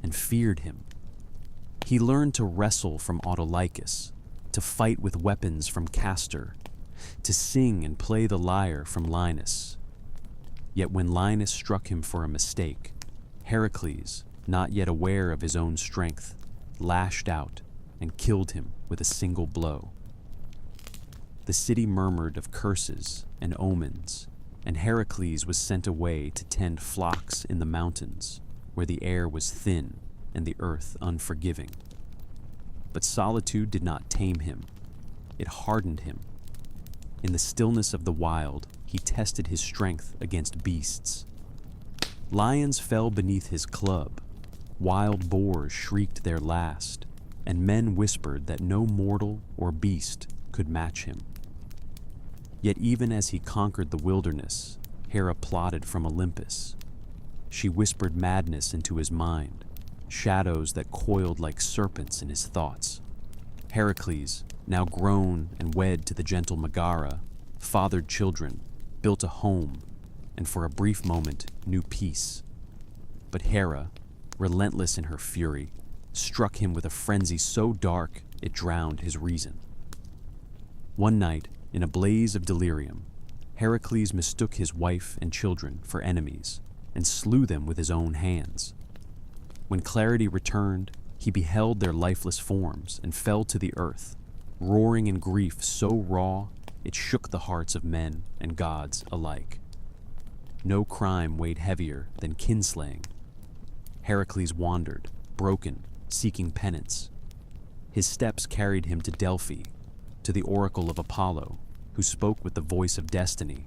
and feared him. He learned to wrestle from Autolycus, to fight with weapons from Castor, to sing and play the lyre from Linus. Yet when Linus struck him for a mistake, Hercules, not yet aware of his own strength, lashed out and killed him with a single blow. The city murmured of curses and omens, and Hercules was sent away to tend flocks in the mountains, where the air was thin and the earth unforgiving. But solitude did not tame him. It hardened him. In the stillness of the wild, he tested his strength against beasts. Lions fell beneath his club, wild boars shrieked their last, and men whispered that no mortal or beast could match him. Yet even as he conquered the wilderness, Hera plotted from Olympus. She whispered madness into his mind, shadows that coiled like serpents in his thoughts. Heracles, now grown and wed to the gentle Megara, fathered children, built a home, and for a brief moment knew peace. But Hera, relentless in her fury, struck him with a frenzy so dark it drowned his reason. One night, in a blaze of delirium, Heracles mistook his wife and children for enemies and slew them with his own hands. When clarity returned, he beheld their lifeless forms and fell to the earth, roaring in grief so raw it shook the hearts of men and gods alike. No crime weighed heavier than kinslaying. Heracles wandered, broken, seeking penance. His steps carried him to Delphi, to the oracle of Apollo, who spoke with the voice of destiny.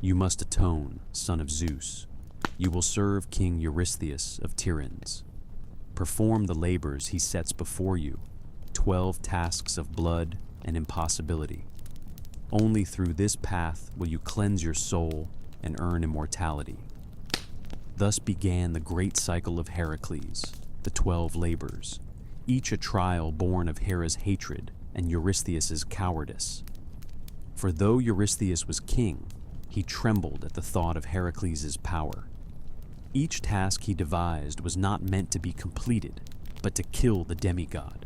"You must atone, son of Zeus. You will serve King Eurystheus of Tiryns. Perform the labors he sets before you, 12 tasks of blood and impossibility. Only through this path will you cleanse your soul and earn immortality." Thus began the great cycle of Heracles, the 12 labors, each a trial born of Hera's hatred and Eurystheus's cowardice. For though Eurystheus was king, he trembled at the thought of Heracles' power. Each task he devised was not meant to be completed, but to kill the demigod.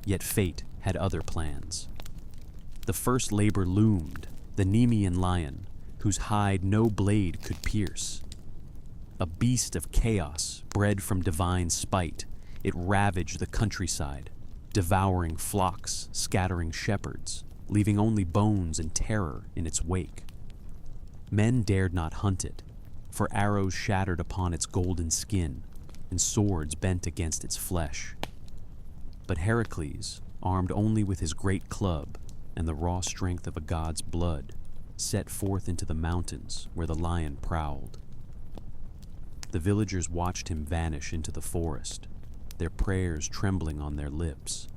Yet fate had other plans. The first labor loomed, the Nemean lion, whose hide no blade could pierce. A beast of chaos, bred from divine spite, it ravaged the countryside, devouring flocks, scattering shepherds, leaving only bones and terror in its wake. Men dared not hunt it, for arrows shattered upon its golden skin, and swords bent against its flesh. But Heracles, armed only with his great club and the raw strength of a god's blood, set forth into the mountains where the lion prowled. The villagers watched him vanish into the forest, their prayers trembling on their lips.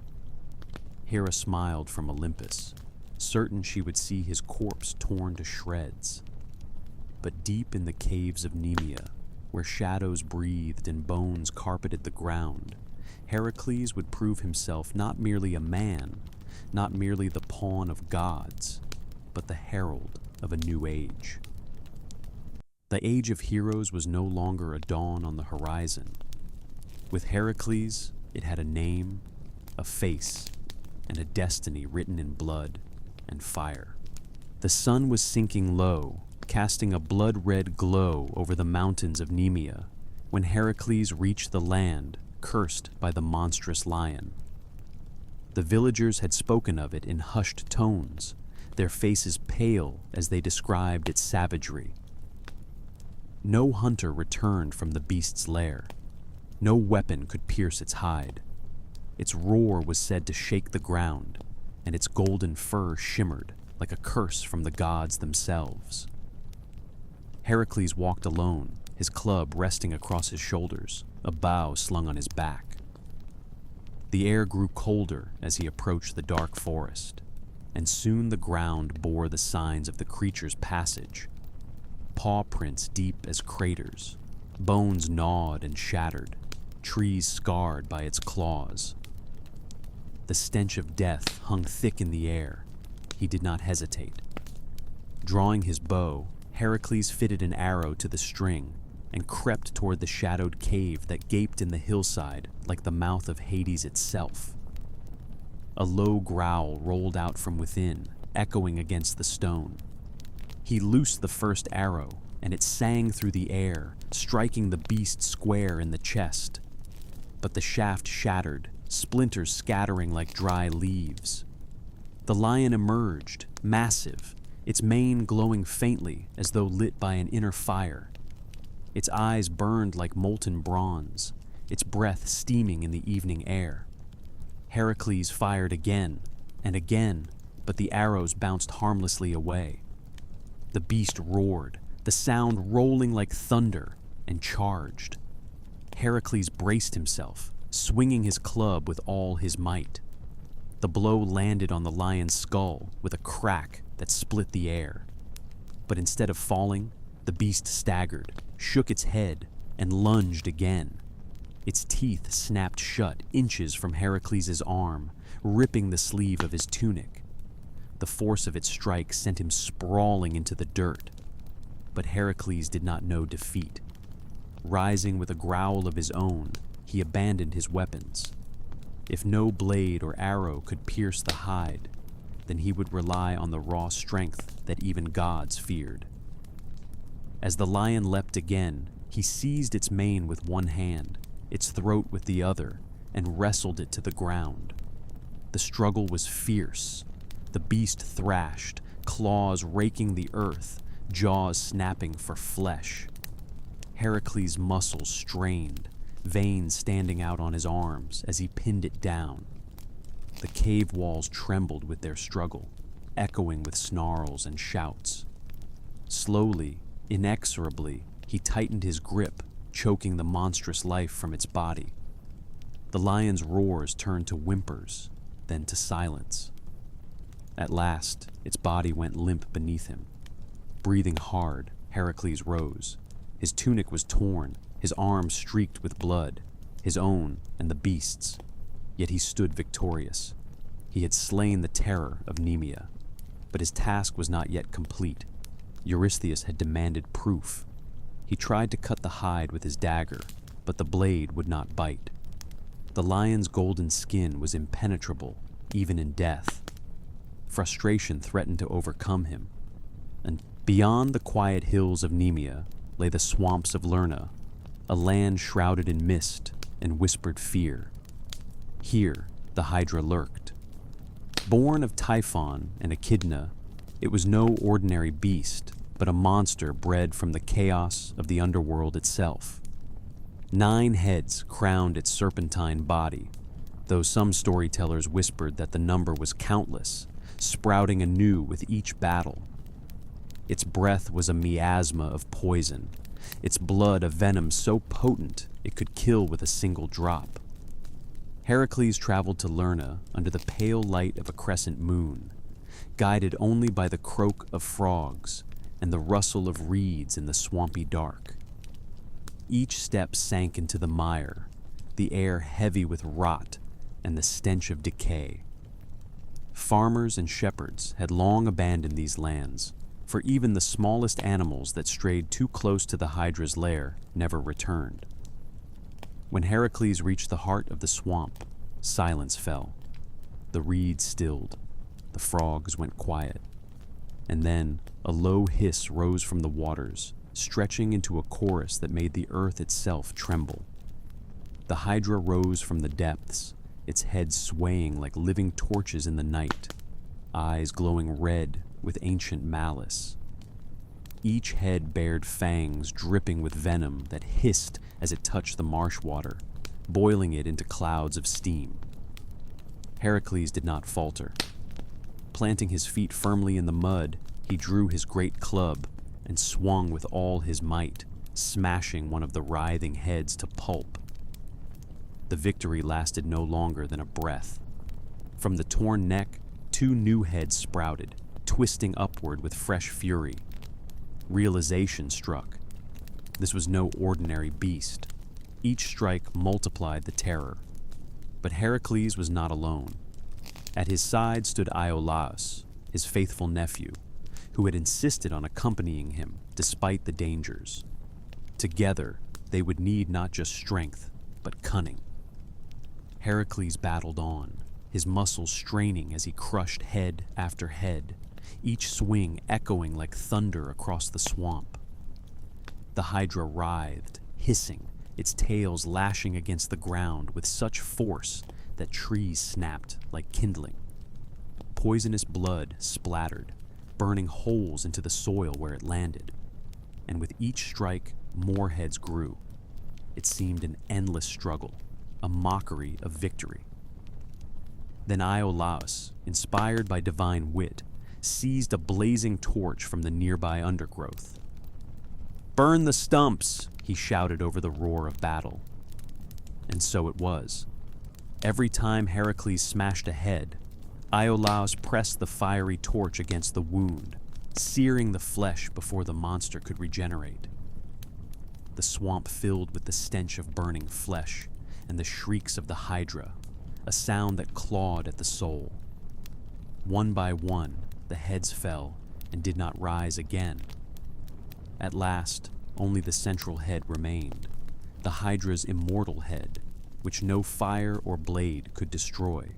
Hera smiled from Olympus, certain she would see his corpse torn to shreds. But deep in the caves of Nemea, where shadows breathed and bones carpeted the ground, Heracles would prove himself not merely a man, not merely the pawn of gods, but the herald of a new age. The age of heroes was no longer a dawn on the horizon. With Heracles, it had a name, a face, and a destiny written in blood and fire. The sun was sinking low, casting a blood-red glow over the mountains of Nemea, when Heracles reached the land cursed by the monstrous lion. The villagers had spoken of it in hushed tones, their faces pale as they described its savagery. No hunter returned from the beast's lair. No weapon could pierce its hide. Its roar was said to shake the ground, and its golden fur shimmered like a curse from the gods themselves. Heracles walked alone, his club resting across his shoulders, a bow slung on his back. The air grew colder as he approached the dark forest, and soon the ground bore the signs of the creature's passage. Paw prints deep as craters, bones gnawed and shattered, trees scarred by its claws. The stench of death hung thick in the air. He did not hesitate. Drawing his bow, Heracles fitted an arrow to the string and crept toward the shadowed cave that gaped in the hillside like the mouth of Hades itself. A low growl rolled out from within echoing against the stone. He loosed the first arrow, and it sang through the air, striking the beast square in the chest. But the shaft shattered, splinters scattering like dry leaves. The lion emerged, massive, its mane glowing faintly as though lit by an inner fire. Its eyes burned like molten bronze, its breath steaming in the evening air. Hercules fired again and again, but the arrows bounced harmlessly away. The beast roared, the sound rolling like thunder, and charged. Hercules braced himself, swinging his club with all his might. The blow landed on the lion's skull with a crack that split the air. But instead of falling, the beast staggered, shook its head, and lunged again. Its teeth snapped shut inches from Heracles' arm, ripping the sleeve of his tunic. The force of its strike sent him sprawling into the dirt. But Heracles did not know defeat. Rising with a growl of his own, he abandoned his weapons. If no blade or arrow could pierce the hide, then he would rely on the raw strength that even gods feared. As the lion leapt again, he seized its mane with one hand, its throat with the other, and wrestled it to the ground. The struggle was fierce. The beast thrashed, claws raking the earth, jaws snapping for flesh. Heracles' muscles strained, veins standing out on his arms as he pinned it down. The cave walls trembled with their struggle, echoing with snarls and shouts. Slowly, inexorably, he tightened his grip, choking the monstrous life from its body. The lion's roars turned to whimpers, then to silence. At last, its body went limp beneath him. Breathing hard, Heracles rose. His tunic was torn, his arms streaked with blood, his own and the beast's. Yet he stood victorious. He had slain the terror of Nemea. But his task was not yet complete. Eurystheus had demanded proof. He tried to cut the hide with his dagger, but the blade would not bite. The lion's golden skin was impenetrable, even in death. Frustration threatened to overcome him. And beyond the quiet hills of Nemea lay the swamps of Lerna, a land shrouded in mist and whispered fear. Here, the Hydra lurked. Born of Typhon and Echidna, it was no ordinary beast, but a monster bred from the chaos of the underworld itself. 9 heads crowned its serpentine body, though some storytellers whispered that the number was countless, sprouting anew with each battle. Its breath was a miasma of poison, its blood a venom so potent it could kill with a single drop. Heracles traveled to Lerna under the pale light of a crescent moon, guided only by the croak of frogs and the rustle of reeds in the swampy dark. Each step sank into the mire, the air heavy with rot and the stench of decay. Farmers and shepherds had long abandoned these lands, for even the smallest animals that strayed too close to the Hydra's lair never returned. When Heracles reached the heart of the swamp, silence fell. The reeds stilled, the frogs went quiet, and then a low hiss rose from the waters, stretching into a chorus that made the earth itself tremble. The Hydra rose from the depths, its head swaying like living torches in the night, eyes glowing red with ancient malice. Each head bared fangs dripping with venom that hissed as it touched the marsh water, boiling it into clouds of steam. Heracles did not falter. Planting his feet firmly in the mud, he drew his great club and swung with all his might, smashing one of the writhing heads to pulp. The victory lasted no longer than a breath. From the torn neck, 2 new heads sprouted, twisting upward with fresh fury. Realization struck. This was no ordinary beast. Each strike multiplied the terror. But Heracles was not alone. At his side stood Iolaus, his faithful nephew, who had insisted on accompanying him despite the dangers. Together, they would need not just strength, but cunning. Heracles battled on, his muscles straining as he crushed head after head, each swing echoing like thunder across the swamp. The Hydra writhed, hissing, its tails lashing against the ground with such force that trees snapped like kindling. Poisonous blood splattered, burning holes into the soil where it landed. And with each strike, more heads grew. It seemed an endless struggle, a mockery of victory. Then Iolaus, inspired by divine wit, seized a blazing torch from the nearby undergrowth. "Burn the stumps!" he shouted over the roar of battle. And so it was. Every time Hercules smashed a head, Iolaus pressed the fiery torch against the wound, searing the flesh before the monster could regenerate. The swamp filled with the stench of burning flesh and the shrieks of the Hydra, a sound that clawed at the soul. One by one, the heads fell and did not rise again. At last, only the central head remained, the Hydra's immortal head, which no fire or blade could destroy.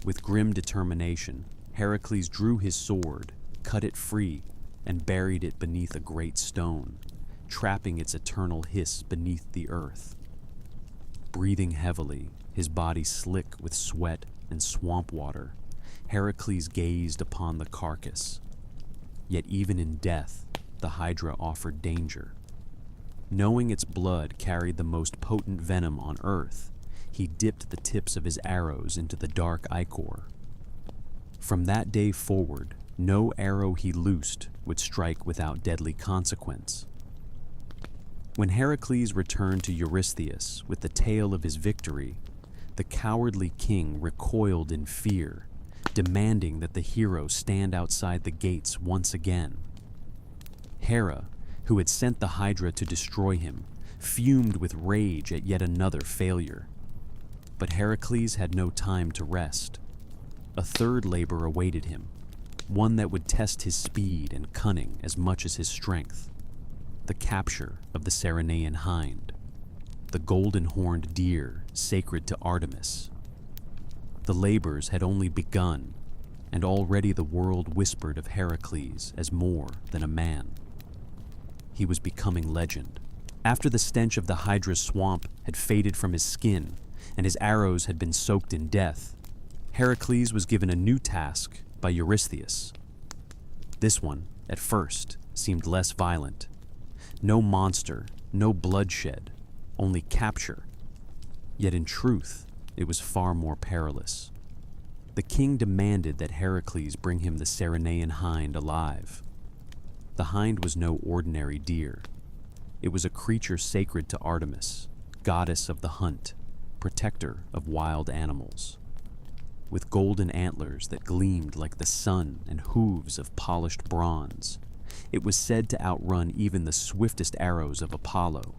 With grim determination, Hercules drew his sword, cut it free, and buried it beneath a great stone, trapping its eternal hiss beneath the earth. Breathing heavily, his body slick with sweat and swamp water, Hercules gazed upon the carcass. Yet even in death, the Hydra offered danger. Knowing its blood carried the most potent venom on Earth, he dipped the tips of his arrows into the dark ichor. From that day forward, no arrow he loosed would strike without deadly consequence. When Heracles returned to Eurystheus with the tale of his victory, the cowardly king recoiled in fear, demanding that the hero stand outside the gates once again. Hera, who had sent the Hydra to destroy him, fumed with rage at yet another failure. But Heracles had no time to rest. A third labor awaited him, one that would test his speed and cunning as much as his strength: the capture of the Ceryneian hind, the golden-horned deer sacred to Artemis. The labors had only begun, and already the world whispered of Heracles as more than a man. He was becoming legend. After the stench of the Hydra's swamp had faded from his skin, and his arrows had been soaked in death, Heracles was given a new task by Eurystheus. This one, at first, seemed less violent. No monster, no bloodshed, only capture. Yet in truth, it was far more perilous. The king demanded that Heracles bring him the Ceryneian hind alive. The hind was no ordinary deer. It was a creature sacred to Artemis, goddess of the hunt, protector of wild animals. With golden antlers that gleamed like the sun and hooves of polished bronze, it was said to outrun even the swiftest arrows of Apollo.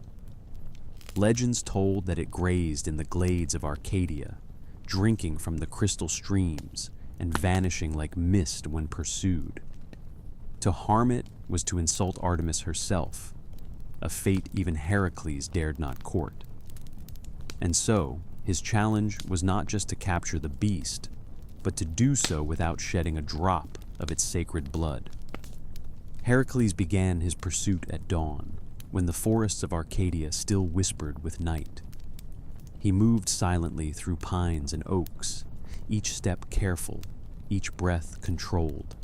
Legends told that it grazed in the glades of Arcadia, drinking from the crystal streams and vanishing like mist when pursued. To harm it was to insult Artemis herself, a fate even Heracles dared not court. And so, his challenge was not just to capture the beast, but to do so without shedding a drop of its sacred blood. Heracles began his pursuit at dawn, when the forests of Arcadia still whispered with night. He moved silently through pines and oaks, each step careful, each breath controlled.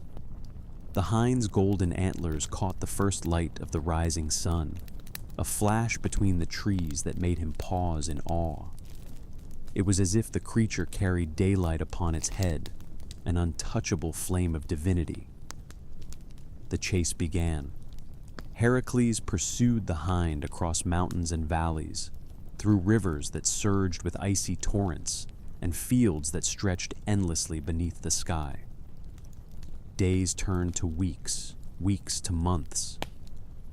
The hind's golden antlers caught the first light of the rising sun, a flash between the trees that made him pause in awe. It was as if the creature carried daylight upon its head, an untouchable flame of divinity. The chase began. Heracles pursued the hind across mountains and valleys, through rivers that surged with icy torrents, and fields that stretched endlessly beneath the sky. Days turned to weeks, weeks to months.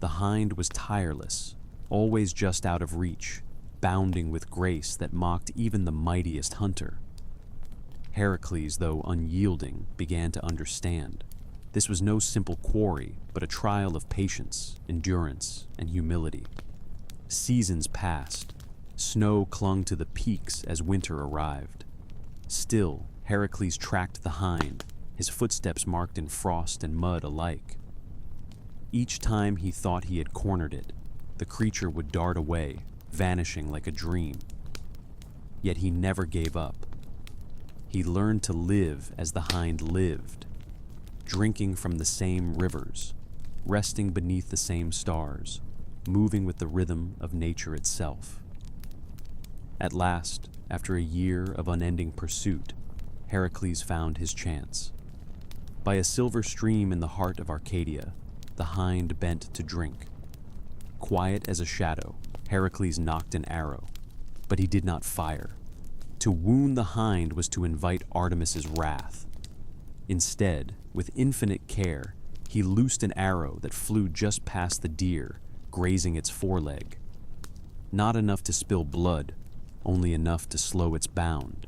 The hind was tireless, always just out of reach, bounding with grace that mocked even the mightiest hunter. Heracles, though unyielding, began to understand. This was no simple quarry, but a trial of patience, endurance, and humility. Seasons passed. Snow clung to the peaks as winter arrived. Still, Hercules tracked the hind, his footsteps marked in frost and mud alike. Each time he thought he had cornered it, the creature would dart away, vanishing like a dream. Yet he never gave up. He learned to live as the hind lived, drinking from the same rivers, resting beneath the same stars, moving with the rhythm of nature itself. At last, after a year of unending pursuit, Hercules found his chance. By a silver stream in the heart of Arcadia, the hind bent to drink. Quiet as a shadow, Hercules nocked an arrow, but he did not fire. To wound the hind was to invite Artemis's wrath. Instead, with infinite care, he loosed an arrow that flew just past the deer, grazing its foreleg. Not enough to spill blood, only enough to slow its bound.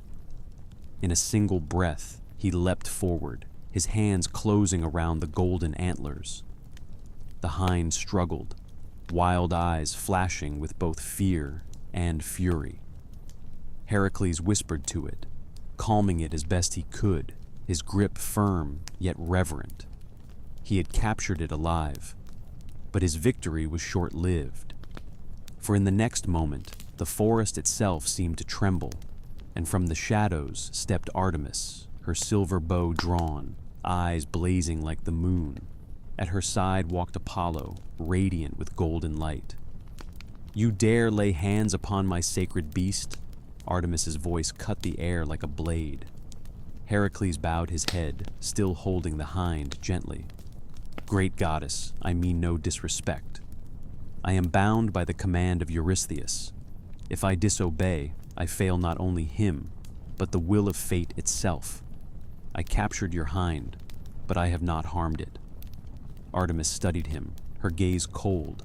In a single breath, he leapt forward, his hands closing around the golden antlers. The hind struggled, wild eyes flashing with both fear and fury. Hercules whispered to it, calming it as best he could, his grip firm yet reverent. He had captured it alive, but his victory was short-lived. For in the next moment, the forest itself seemed to tremble, and from the shadows stepped Artemis, her silver bow drawn, eyes blazing like the moon. At her side walked Apollo, radiant with golden light. "You dare lay hands upon my sacred beast?" Artemis's voice cut the air like a blade. Hercules bowed his head, still holding the hind gently. "Great goddess, I mean no disrespect. I am bound by the command of Eurystheus. If I disobey, I fail not only him, but the will of fate itself. I captured your hind, but I have not harmed it." Artemis studied him, her gaze cold,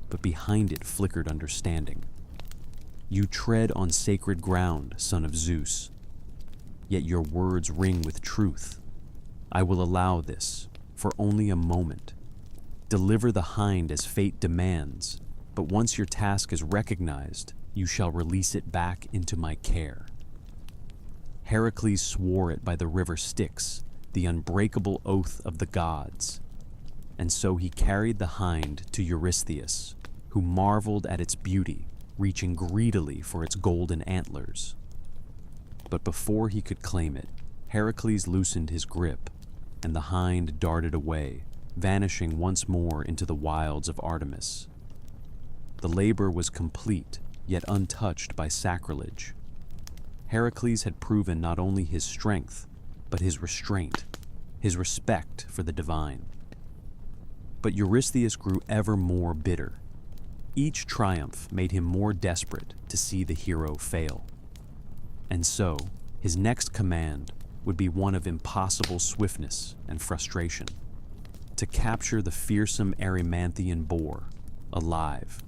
but behind it flickered understanding. "You tread on sacred ground, son of Zeus. Yet your words ring with truth. I will allow this, for only a moment. Deliver the hind as fate demands, but once your task is recognized, you shall release it back into my care." Hercules swore it by the river Styx, the unbreakable oath of the gods. And so he carried the hind to Eurystheus, who marveled at its beauty, reaching greedily for its golden antlers. But before he could claim it, Hercules loosened his grip, and the hind darted away, vanishing once more into the wilds of Artemis. The labor was complete, yet untouched by sacrilege. Hercules had proven not only his strength, but his restraint, his respect for the divine. But Eurystheus grew ever more bitter. Each triumph made him more desperate to see the hero fail. And so, his next command would be one of impossible swiftness and frustration: to capture the fearsome Erymanthian boar, alive.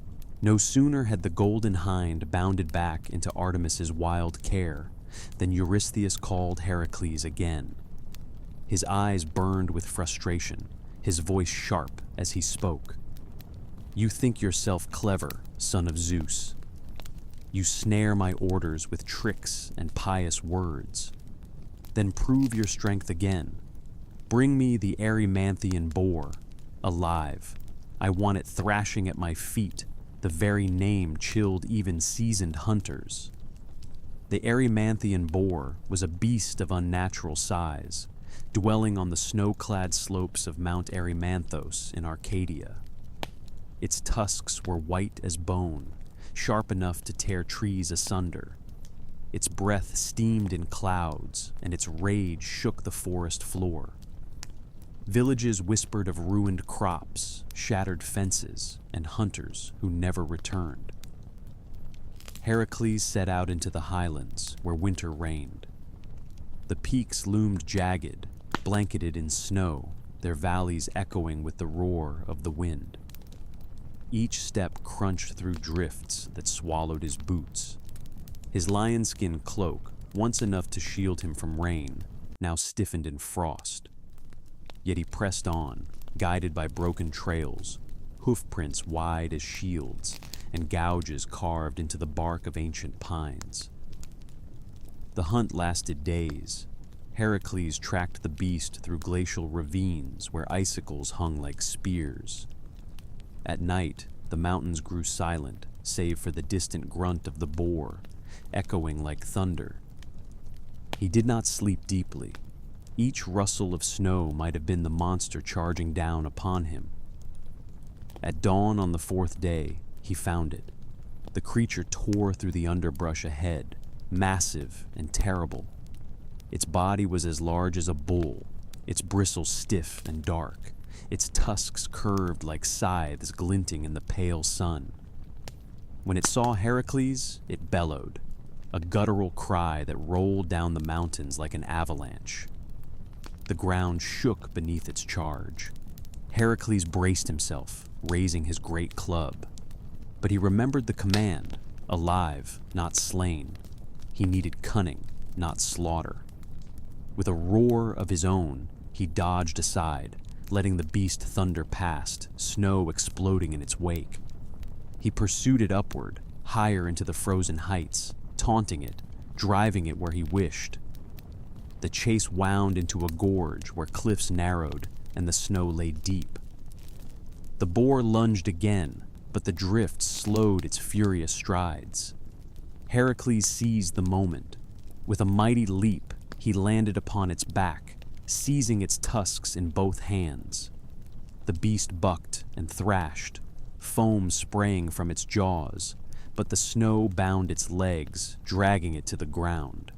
No sooner had the golden hind bounded back into Artemis's wild care than Eurystheus called Hercules again. His eyes burned with frustration, his voice sharp as he spoke. "You think yourself clever, son of Zeus. You snare my orders with tricks and pious words. Then prove your strength again. Bring me the Erymanthian boar, alive. I want it thrashing at my feet. The very name chilled even seasoned hunters." The Erymanthian boar was a beast of unnatural size, dwelling on the snow-clad slopes of Mount Erymanthos in Arcadia. Its tusks were white as bone, sharp enough to tear trees asunder. Its breath steamed in clouds, and its rage shook the forest floor. Villages whispered of ruined crops, shattered fences, and hunters who never returned. Hercules set out into the highlands where winter reigned. The peaks loomed jagged, blanketed in snow, their valleys echoing with the roar of the wind. Each step crunched through drifts that swallowed his boots. His lion-skin cloak, once enough to shield him from rain, now stiffened in frost. Yet he pressed on, guided by broken trails, hoofprints wide as shields, and gouges carved into the bark of ancient pines. The hunt lasted days. Hercules tracked the beast through glacial ravines where icicles hung like spears. At night, the mountains grew silent, save for the distant grunt of the boar, echoing like thunder. He did not sleep deeply. Each rustle of snow might have been the monster charging down upon him. At dawn on the fourth day, he found it. The creature tore through the underbrush ahead, massive and terrible. Its body was as large as a bull, its bristles stiff and dark, its tusks curved like scythes glinting in the pale sun. When it saw Hercules, it bellowed, a guttural cry that rolled down the mountains like an avalanche. The ground shook beneath its charge. Hercules braced himself, raising his great club. But he remembered the command, alive, not slain. He needed cunning, not slaughter. With a roar of his own, he dodged aside, letting the beast thunder past, snow exploding in its wake. He pursued it upward, higher into the frozen heights, taunting it, driving it where he wished. The chase wound into a gorge where cliffs narrowed and the snow lay deep. The boar lunged again, but the drift slowed its furious strides. Hercules seized the moment. With a mighty leap, he landed upon its back, seizing its tusks in both hands. The beast bucked and thrashed, foam spraying from its jaws, but the snow bound its legs, dragging it to the ground.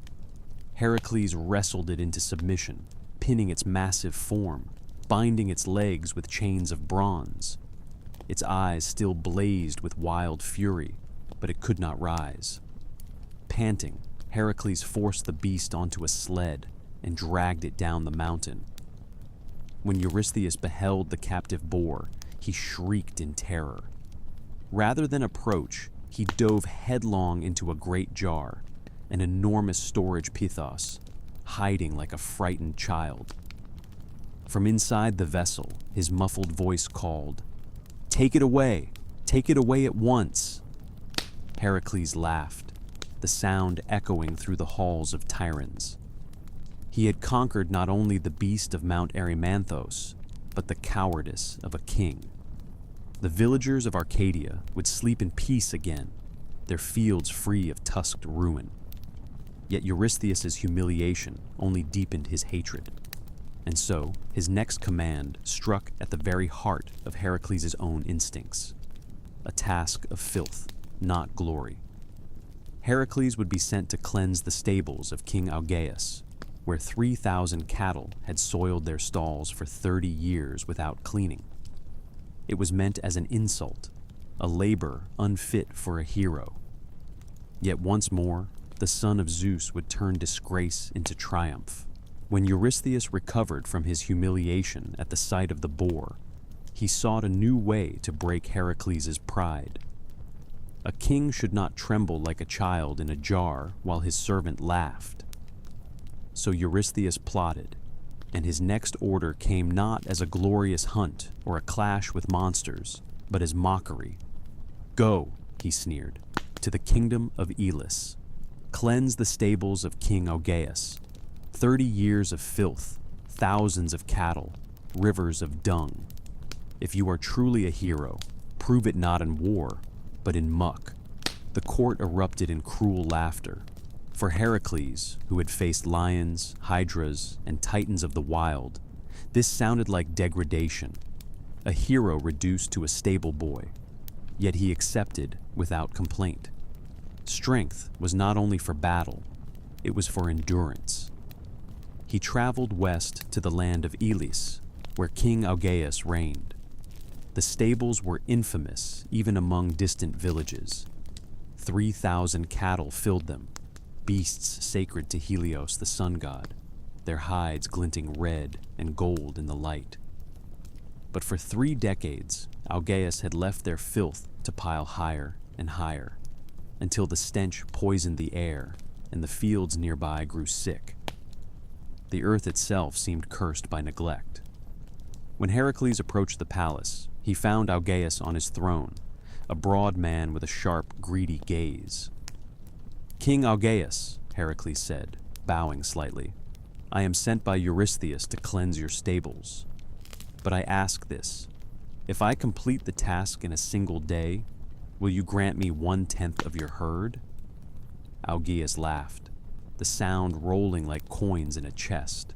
Hercules wrestled it into submission, pinning its massive form, binding its legs with chains of bronze. Its eyes still blazed with wild fury, but it could not rise. Panting, Hercules forced the beast onto a sled and dragged it down the mountain. When Eurystheus beheld the captive boar, he shrieked in terror. Rather than approach, he dove headlong into a great jar, an enormous storage pithos, hiding like a frightened child. From inside the vessel, his muffled voice called, "Take it away! Take it away at once!" Hercules laughed, the sound echoing through the halls of Tyrans. He had conquered not only the beast of Mount Erymanthos, but the cowardice of a king. The villagers of Arcadia would sleep in peace again, their fields free of tusked ruin. Yet Eurystheus's humiliation only deepened his hatred. And so, his next command struck at the very heart of Heracles' own instincts. A task of filth, not glory. Heracles would be sent to cleanse the stables of King Augeas, where 3,000 cattle had soiled their stalls for 30 years without cleaning. It was meant as an insult, a labor unfit for a hero. Yet once more, the son of Zeus would turn disgrace into triumph. When Eurystheus recovered from his humiliation at the sight of the boar, he sought a new way to break Heracles' pride. A king should not tremble like a child in a jar while his servant laughed. So Eurystheus plotted, and his next order came not as a glorious hunt or a clash with monsters, but as mockery. "Go," he sneered, "to the kingdom of Elis. Cleanse the stables of King Augeas. 30 years of filth, thousands of cattle, rivers of dung. If you are truly a hero, prove it not in war, but in muck." The court erupted in cruel laughter. For Heracles, who had faced lions, hydras, and titans of the wild, this sounded like degradation, a hero reduced to a stable boy. Yet he accepted without complaint. Strength was not only for battle, it was for endurance. He traveled west to the land of Elis, where King Augeas reigned. The stables were infamous even among distant villages. 3,000 cattle filled them, beasts sacred to Helios, the sun god, their hides glinting red and gold in the light. But for 3 decades, Augeas had left their filth to pile higher and higher, until the stench poisoned the air and the fields nearby grew sick. The earth itself seemed cursed by neglect. When Heracles approached the palace, he found Augeas on his throne, a broad man with a sharp, greedy gaze. "King Augeas," Heracles said, bowing slightly. "I am sent by Eurystheus to cleanse your stables. But I ask this, if I complete the task in a single day, will you grant me 1/10 of your herd?" Augeas laughed, the sound rolling like coins in a chest.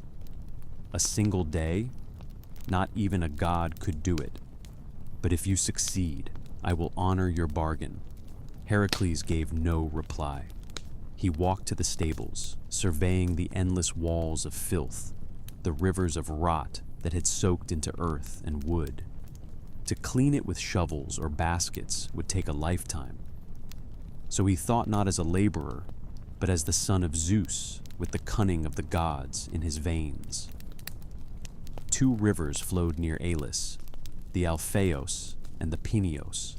"A single day? Not even a god could do it. But if you succeed, I will honor your bargain." Heracles gave no reply. He walked to the stables, surveying the endless walls of filth, the rivers of rot that had soaked into earth and wood. To clean it with shovels or baskets would take a lifetime. So he thought not as a laborer, but as the son of Zeus, with the cunning of the gods in his veins. 2 rivers flowed near Elis, the Alpheus and the Peneus.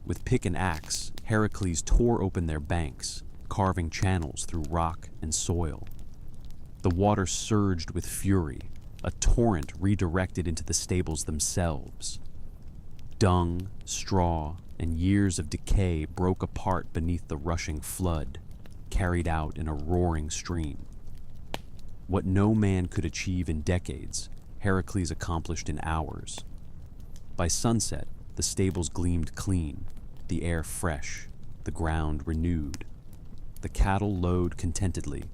With pick and axe, Heracles tore open their banks, carving channels through rock and soil. The water surged with fury, a torrent redirected into the stables themselves. Dung, straw, and years of decay broke apart beneath the rushing flood, carried out in a roaring stream. What no man could achieve in decades, Heracles accomplished in hours. By sunset, the stables gleamed clean, the air fresh, the ground renewed. The cattle lowed contentedly,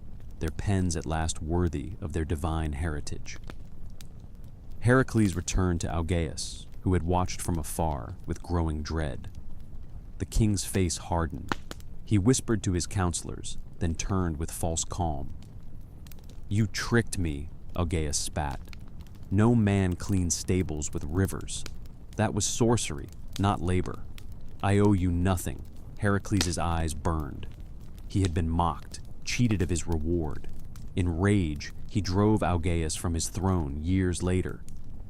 their pens at last worthy of their divine heritage. Heracles returned to Augeas, who had watched from afar with growing dread. The king's face hardened. He whispered to his counselors, then turned with false calm. "You tricked me," Augeas spat. "No man cleans stables with rivers. That was sorcery, not labor. I owe you nothing." Heracles' eyes burned. He had been mocked, cheated of his reward. In rage, he drove Augeas from his throne years later,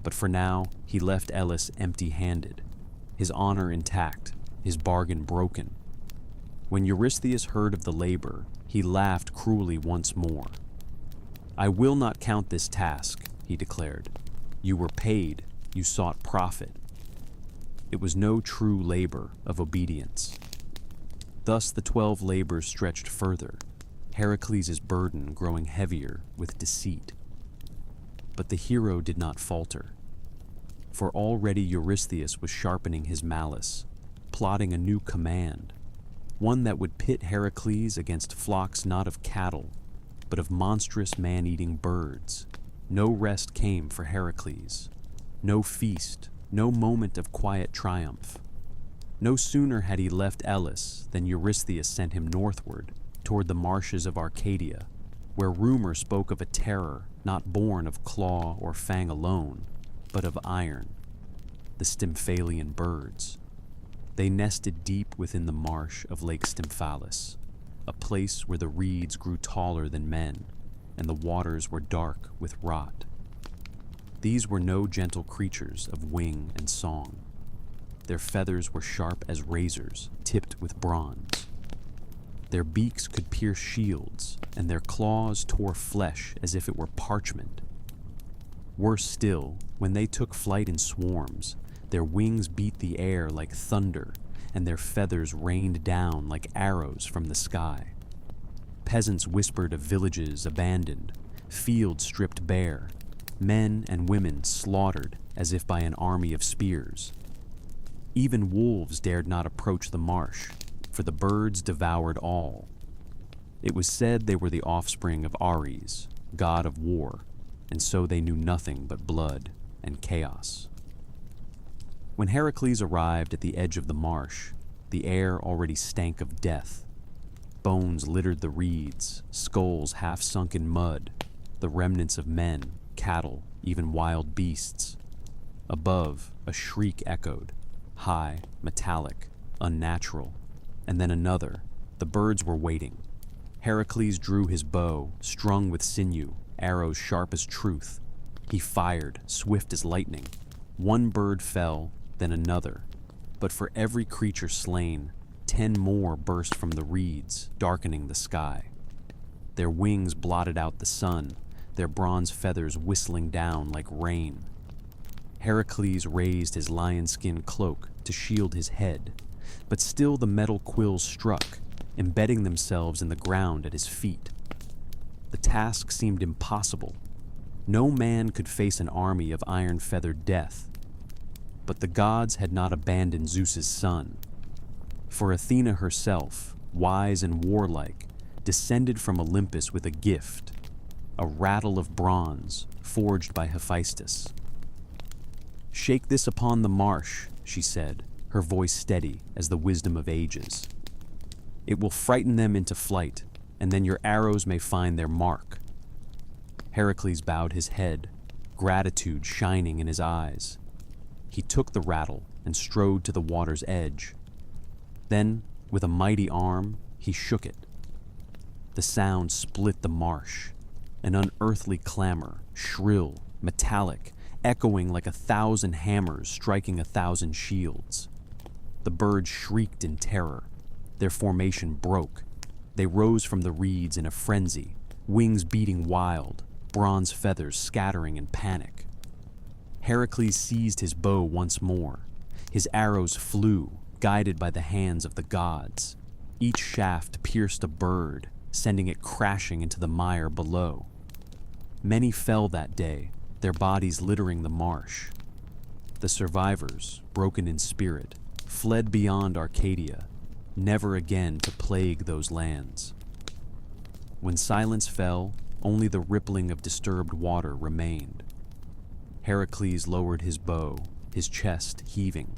but for now, he left Elis empty-handed, his honor intact, his bargain broken. When Eurystheus heard of the labor, he laughed cruelly once more. "I will not count this task," he declared. "You were paid, you sought profit." It was no true labor of obedience. Thus the 12 labors stretched further, Heracles' burden growing heavier with deceit. But the hero did not falter, for already Eurystheus was sharpening his malice, plotting a new command, one that would pit Heracles against flocks not of cattle, but of monstrous man-eating birds. No rest came for Heracles, no feast, no moment of quiet triumph. No sooner had he left Elis than Eurystheus sent him northward, toward the marshes of Arcadia, where rumor spoke of a terror not born of claw or fang alone, but of iron, the Stymphalian birds. They nested deep within the marsh of Lake Stymphalis, a place where the reeds grew taller than men, and the waters were dark with rot. These were no gentle creatures of wing and song. Their feathers were sharp as razors, tipped with bronze. Their beaks could pierce shields, and their claws tore flesh as if it were parchment. Worse still, when they took flight in swarms, their wings beat the air like thunder, and their feathers rained down like arrows from the sky. Peasants whispered of villages abandoned, fields stripped bare, men and women slaughtered as if by an army of spears. Even wolves dared not approach the marsh, for the birds devoured all. It was said they were the offspring of Ares, god of war, and so they knew nothing but blood and chaos. When Heracles arrived at the edge of the marsh, the air already stank of death. Bones littered the reeds, skulls half sunk in mud, the remnants of men, cattle, even wild beasts. Above, a shriek echoed, high, metallic, unnatural, and then another. The birds were waiting. Heracles drew his bow, strung with sinew, arrows sharp as truth. He fired, swift as lightning. One bird fell, then another. But for every creature slain, 10 more burst from the reeds, darkening the sky. Their wings blotted out the sun, their bronze feathers whistling down like rain. Heracles raised his lion-skin cloak to shield his head, but still the metal quills struck, embedding themselves in the ground at his feet. The task seemed impossible. No man could face an army of iron-feathered death. But the gods had not abandoned Zeus's son. For Athena herself, wise and warlike, descended from Olympus with a gift, a rattle of bronze forged by Hephaestus. "Shake this upon the marsh," she said, her voice steady as the wisdom of ages. "It will frighten them into flight, and then your arrows may find their mark." Hercules bowed his head, gratitude shining in his eyes. He took the rattle and strode to the water's edge. Then, with a mighty arm, he shook it. The sound split the marsh, an unearthly clamor, shrill, metallic, echoing like 1,000 hammers striking 1,000 shields. The birds shrieked in terror. Their formation broke. They rose from the reeds in a frenzy, wings beating wild, bronze feathers scattering in panic. Hercules seized his bow once more. His arrows flew, guided by the hands of the gods. Each shaft pierced a bird, sending it crashing into the mire below. Many fell that day, their bodies littering the marsh. The survivors, broken in spirit, fled beyond Arcadia, never again to plague those lands. When silence fell, only the rippling of disturbed water remained. Hercules lowered his bow, his chest heaving.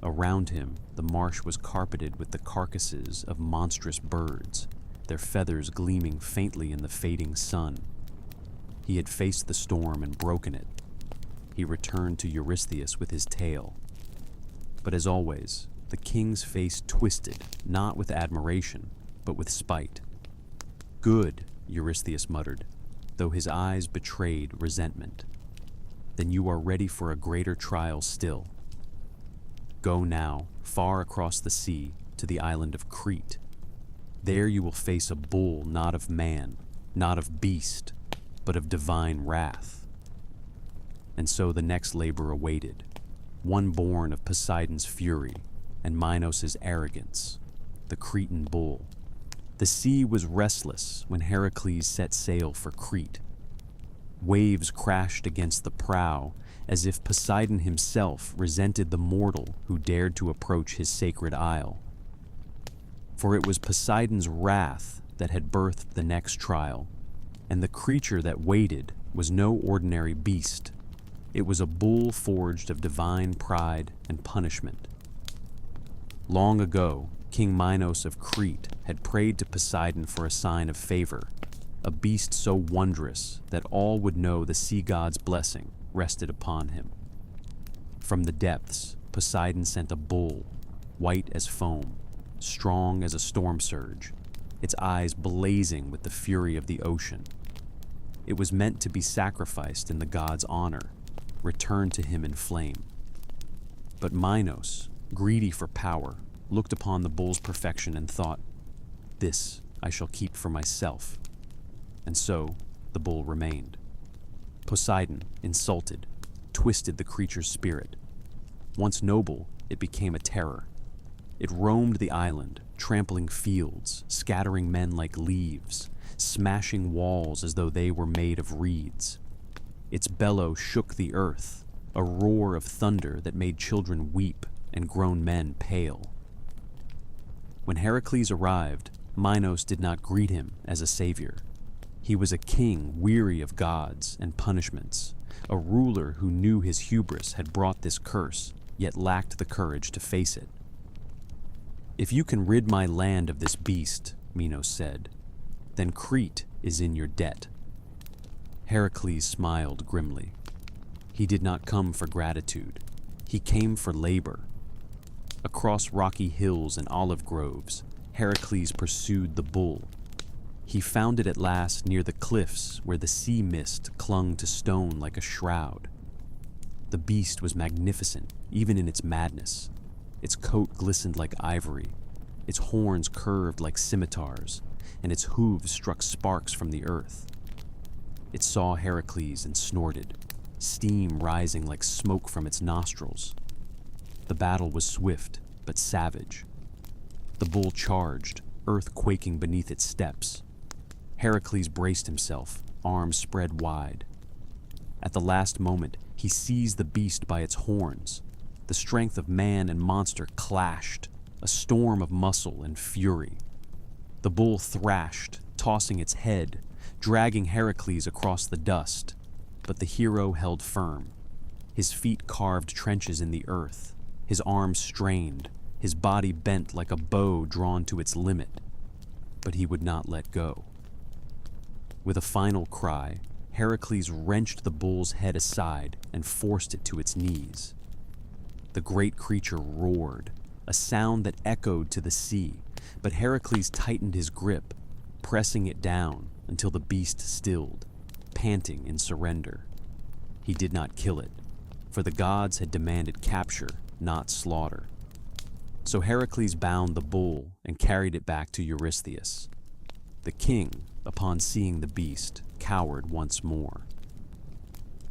Around him, the marsh was carpeted with the carcasses of monstrous birds, their feathers gleaming faintly in the fading sun. He had faced the storm and broken it. He returned to Eurystheus with his tale. But as always, the king's face twisted, not with admiration, but with spite. "Good," Eurystheus muttered, though his eyes betrayed resentment. "Then you are ready for a greater trial still. Go now, far across the sea, to the island of Crete. There you will face a bull not of man, not of beast, but of divine wrath." And so the next labor awaited, one born of Poseidon's fury and Minos' arrogance, the Cretan bull. The sea was restless when Heracles set sail for Crete. Waves crashed against the prow as if Poseidon himself resented the mortal who dared to approach his sacred isle. For it was Poseidon's wrath that had birthed the next trial, and the creature that waited was no ordinary beast. It was a bull forged of divine pride and punishment. Long ago, King Minos of Crete had prayed to Poseidon for a sign of favor, a beast so wondrous that all would know the sea god's blessing rested upon him. From the depths, Poseidon sent a bull, white as foam, strong as a storm surge, its eyes blazing with the fury of the ocean. It was meant to be sacrificed in the god's honor, returned to him in flame. But Minos, greedy for power, looked upon the bull's perfection and thought, "This I shall keep for myself." And so the bull remained. Poseidon, insulted, twisted the creature's spirit. Once noble, it became a terror. It roamed the island, trampling fields, scattering men like leaves, smashing walls as though they were made of reeds. Its bellow shook the earth, a roar of thunder that made children weep and grown men pale. When Heracles arrived, Minos did not greet him as a savior. He was a king weary of gods and punishments, a ruler who knew his hubris had brought this curse, yet lacked the courage to face it. "If you can rid my land of this beast," Minos said, "then Crete is in your debt." Heracles smiled grimly. He did not come for gratitude. He came for labor. Across rocky hills and olive groves, Heracles pursued the bull. He found it at last near the cliffs where the sea mist clung to stone like a shroud. The beast was magnificent, even in its madness. Its coat glistened like ivory, its horns curved like scimitars, and its hooves struck sparks from the earth. It saw Heracles and snorted, steam rising like smoke from its nostrils. The battle was swift, but savage. The bull charged, earth quaking beneath its steps. Hercules braced himself, arms spread wide. At the last moment, he seized the beast by its horns. The strength of man and monster clashed, a storm of muscle and fury. The bull thrashed, tossing its head, dragging Hercules across the dust. But the hero held firm. His feet carved trenches in the earth, his arms strained, his body bent like a bow drawn to its limit. But he would not let go. With a final cry, Hercules wrenched the bull's head aside and forced it to its knees. The great creature roared, a sound that echoed to the sea, but Hercules tightened his grip, pressing it down until the beast stilled, panting in surrender. He did not kill it, for the gods had demanded capture, not slaughter. So Hercules bound the bull and carried it back to Eurystheus. The king, upon seeing the beast, cowered once more.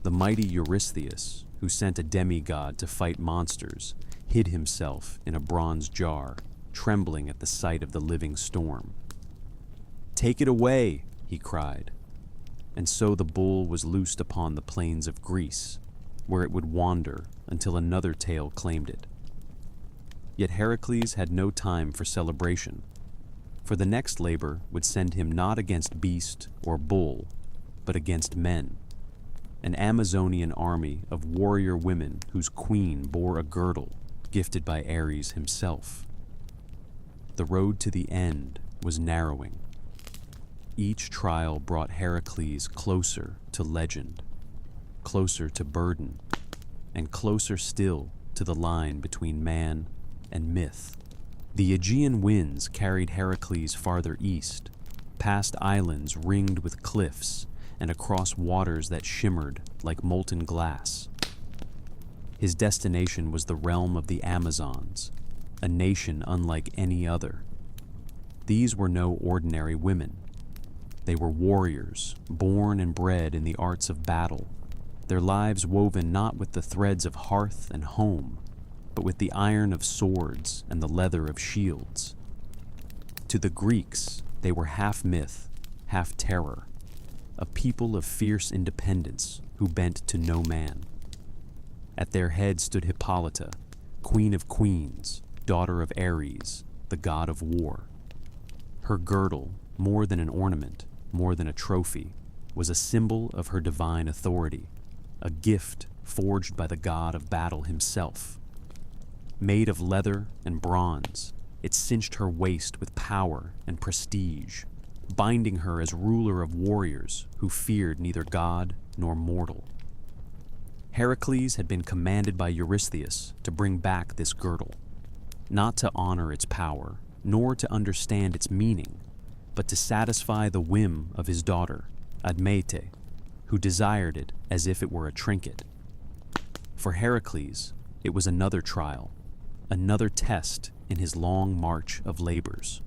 The mighty Eurystheus, who sent a demigod to fight monsters, hid himself in a bronze jar, trembling at the sight of the living storm. "Take it away," he cried. And so the bull was loosed upon the plains of Greece, where it would wander until another tale claimed it. Yet Hercules had no time for celebration, for the next labor would send him not against beast or bull, but against men, an Amazonian army of warrior women whose queen bore a girdle gifted by Ares himself. The road to the end was narrowing. Each trial brought Hercules closer to legend, closer to burden, and closer still to the line between man and myth. The Aegean winds carried Hercules farther east, past islands ringed with cliffs and across waters that shimmered like molten glass. His destination was the realm of the Amazons, a nation unlike any other. These were no ordinary women. They were warriors, born and bred in the arts of battle, their lives woven not with the threads of hearth and home, but with the iron of swords and the leather of shields. To the Greeks, they were half myth, half terror, a people of fierce independence who bent to no man. At their head stood Hippolyta, queen of queens, daughter of Ares, the god of war. Her girdle, more than an ornament, more than a trophy, was a symbol of her divine authority, a gift forged by the god of battle himself. Made of leather and bronze, it cinched her waist with power and prestige, binding her as ruler of warriors who feared neither god nor mortal. Hercules had been commanded by Eurystheus to bring back this girdle, not to honor its power, nor to understand its meaning, but to satisfy the whim of his daughter, Admete, who desired it as if it were a trinket. For Hercules, it was another trial, another test in his long march of labors.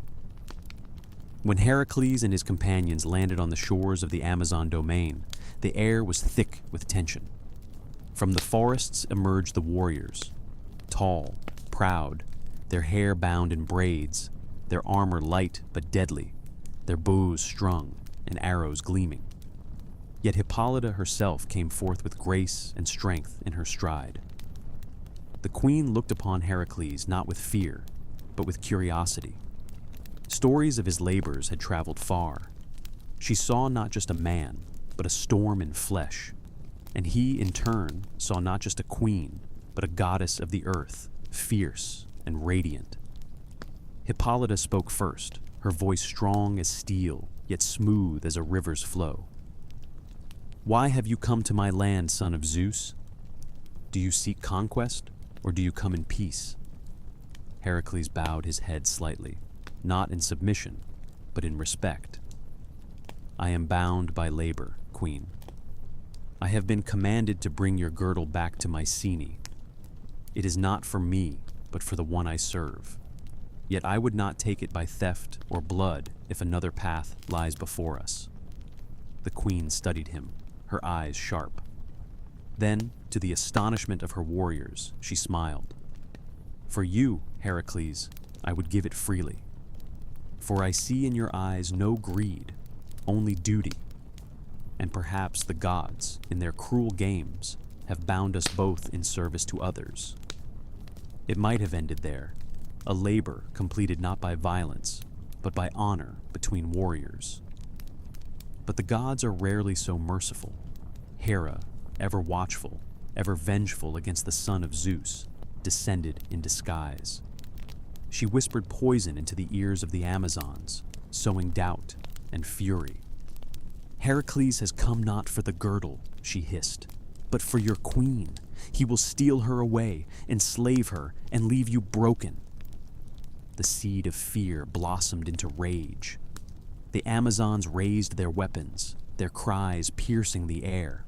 When Hercules and his companions landed on the shores of the Amazon domain, the air was thick with tension. From the forests emerged the warriors, tall, proud, their hair bound in braids, their armor light but deadly, their bows strung and arrows gleaming. Yet Hippolyta herself came forth with grace and strength in her stride. The queen looked upon Hercules not with fear, but with curiosity. Stories of his labors had traveled far. She saw not just a man, but a storm in flesh, and he, in turn, saw not just a queen, but a goddess of the earth, fierce and radiant. Hippolyta spoke first, her voice strong as steel, yet smooth as a river's flow. "Why have you come to my land, son of Zeus? Do you seek conquest, or do you come in peace?" Hercules bowed his head slightly, not in submission, but in respect. "I am bound by labor, queen. I have been commanded to bring your girdle back to Mycenae. It is not for me, but for the one I serve. Yet I would not take it by theft or blood if another path lies before us." The queen studied him, her eyes sharp. Then, to the astonishment of her warriors, she smiled. "For you, Hercules, I would give it freely." For I see in your eyes no greed, only duty. And perhaps the gods, in their cruel games, have bound us both in service to others. It might have ended there, a labor completed not by violence, but by honor between warriors. But the gods are rarely so merciful. Hera, ever watchful, ever vengeful against the son of Zeus, descended in disguise. She whispered poison into the ears of the Amazons, sowing doubt and fury. Hercules has come not for the girdle, she hissed, but for your queen. He will steal her away, enslave her, and leave you broken. The seed of fear blossomed into rage. The Amazons raised their weapons, their cries piercing the air.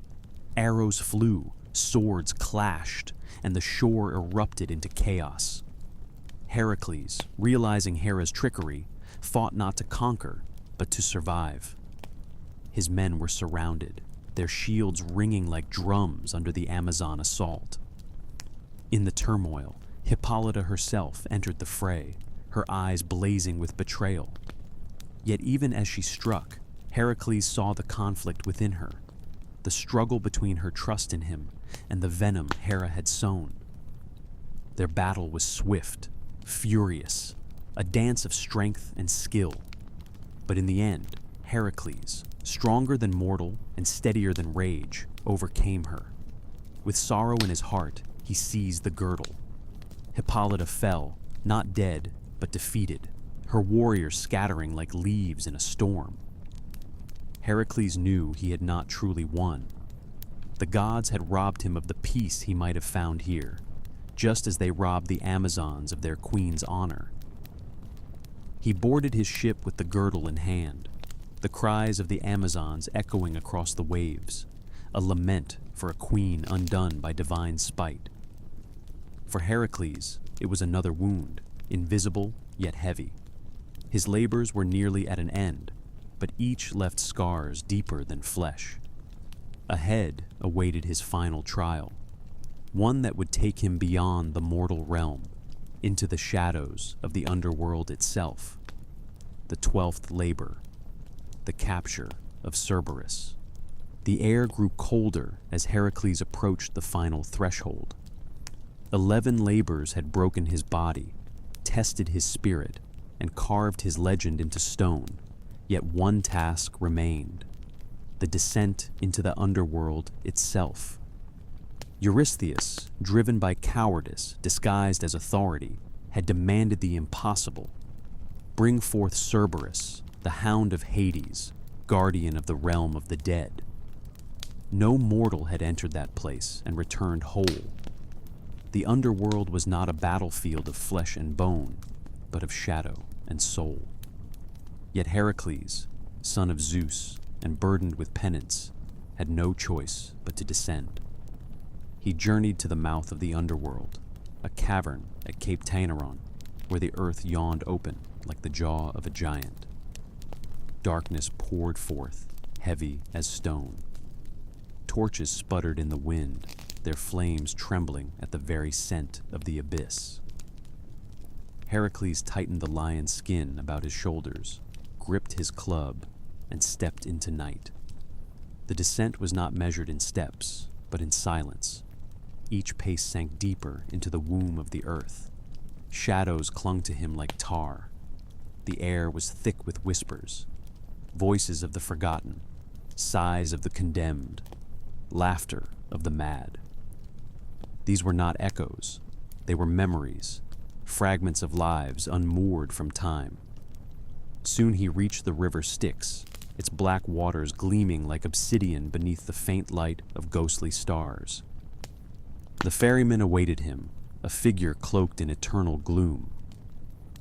Arrows flew, swords clashed, and the shore erupted into chaos. Heracles, realizing Hera's trickery, fought not to conquer, but to survive. His men were surrounded, their shields ringing like drums under the Amazon assault. In the turmoil, Hippolyta herself entered the fray, her eyes blazing with betrayal. Yet even as she struck, Heracles saw the conflict within her, the struggle between her trust in him and the venom Hera had sown. Their battle was swift, furious, a dance of strength and skill. But in the end, Heracles, stronger than mortal and steadier than rage, overcame her. With sorrow in his heart, he seized the girdle. Hippolyta fell, not dead, but defeated, her warriors scattering like leaves in a storm. Heracles knew he had not truly won. The gods had robbed him of the peace he might have found here, just as they robbed the Amazons of their queen's honor. He boarded his ship with the girdle in hand, the cries of the Amazons echoing across the waves, a lament for a queen undone by divine spite. For Heracles, it was another wound, invisible yet heavy. His labors were nearly at an end, but each left scars deeper than flesh. Ahead awaited his final trial, one that would take him beyond the mortal realm, into the shadows of the underworld itself. The 12th labor, the capture of Cerberus. The air grew colder as Heracles approached the final threshold. 11 labors had broken his body, tested his spirit, and carved his legend into stone, yet one task remained: the descent into the underworld itself. Eurystheus, driven by cowardice disguised as authority, had demanded the impossible: bring forth Cerberus, the hound of Hades, guardian of the realm of the dead. No mortal had entered that place and returned whole. The underworld was not a battlefield of flesh and bone, but of shadow and soul. Yet Heracles, son of Zeus and burdened with penance, had no choice but to descend. He journeyed to the mouth of the underworld, a cavern at Cape Tainaron, where the earth yawned open like the jaw of a giant. Darkness poured forth, heavy as stone. Torches sputtered in the wind, their flames trembling at the very scent of the abyss. Heracles tightened the lion's skin about his shoulders, gripped his club, and stepped into night. The descent was not measured in steps, but in silence. Each pace sank deeper into the womb of the earth. Shadows clung to him like tar. The air was thick with whispers, voices of the forgotten, sighs of the condemned, laughter of the mad. These were not echoes, they were memories, fragments of lives unmoored from time. Soon he reached the river Styx, its black waters gleaming like obsidian beneath the faint light of ghostly stars. The ferryman awaited him, a figure cloaked in eternal gloom.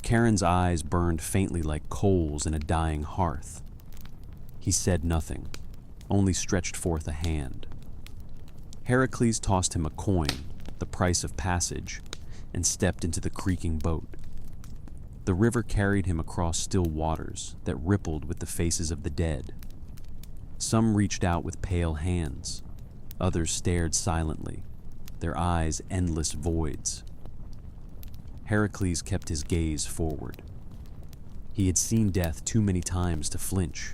Charon's eyes burned faintly like coals in a dying hearth. He said nothing, only stretched forth a hand. Heracles tossed him a coin, the price of passage, and stepped into the creaking boat. The river carried him across still waters that rippled with the faces of the dead. Some reached out with pale hands, others stared silently, their eyes endless voids. Heracles kept his gaze forward. He had seen death too many times to flinch,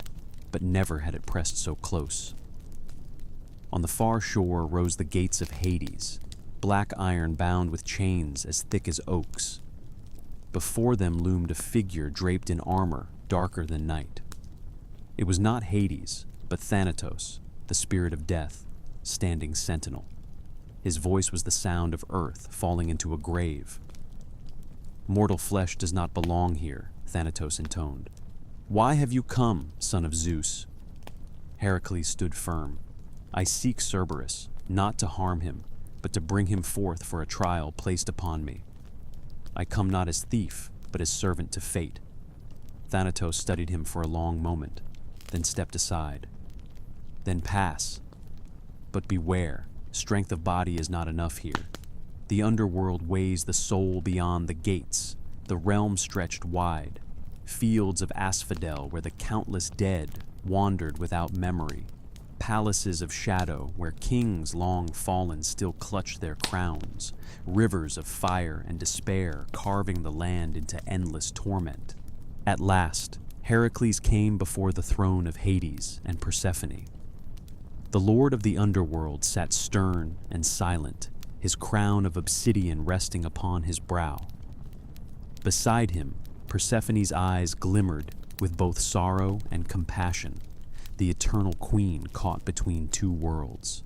but never had it pressed so close. On the far shore rose the gates of Hades, black iron bound with chains as thick as oaks. Before them loomed a figure draped in armor darker than night. It was not Hades, but Thanatos, the spirit of death, standing sentinel. His voice was the sound of earth falling into a grave. "Mortal flesh does not belong here," Thanatos intoned. "Why have you come, son of Zeus?" Hercules stood firm. "I seek Cerberus, not to harm him, but to bring him forth for a trial placed upon me. I come not as thief, but as servant to fate." Thanatos studied him for a long moment, then stepped aside. "Then pass. But beware, strength of body is not enough here. The underworld weighs the soul beyond the gates, the realm stretched wide, fields of asphodel where the countless dead wandered without memory, palaces of shadow where kings long fallen still clutch their crowns, rivers of fire and despair carving the land into endless torment. At last, Hercules came before the throne of Hades and Persephone. The lord of the underworld sat stern and silent, his crown of obsidian resting upon his brow. Beside him, Persephone's eyes glimmered with both sorrow and compassion, the eternal queen caught between two worlds.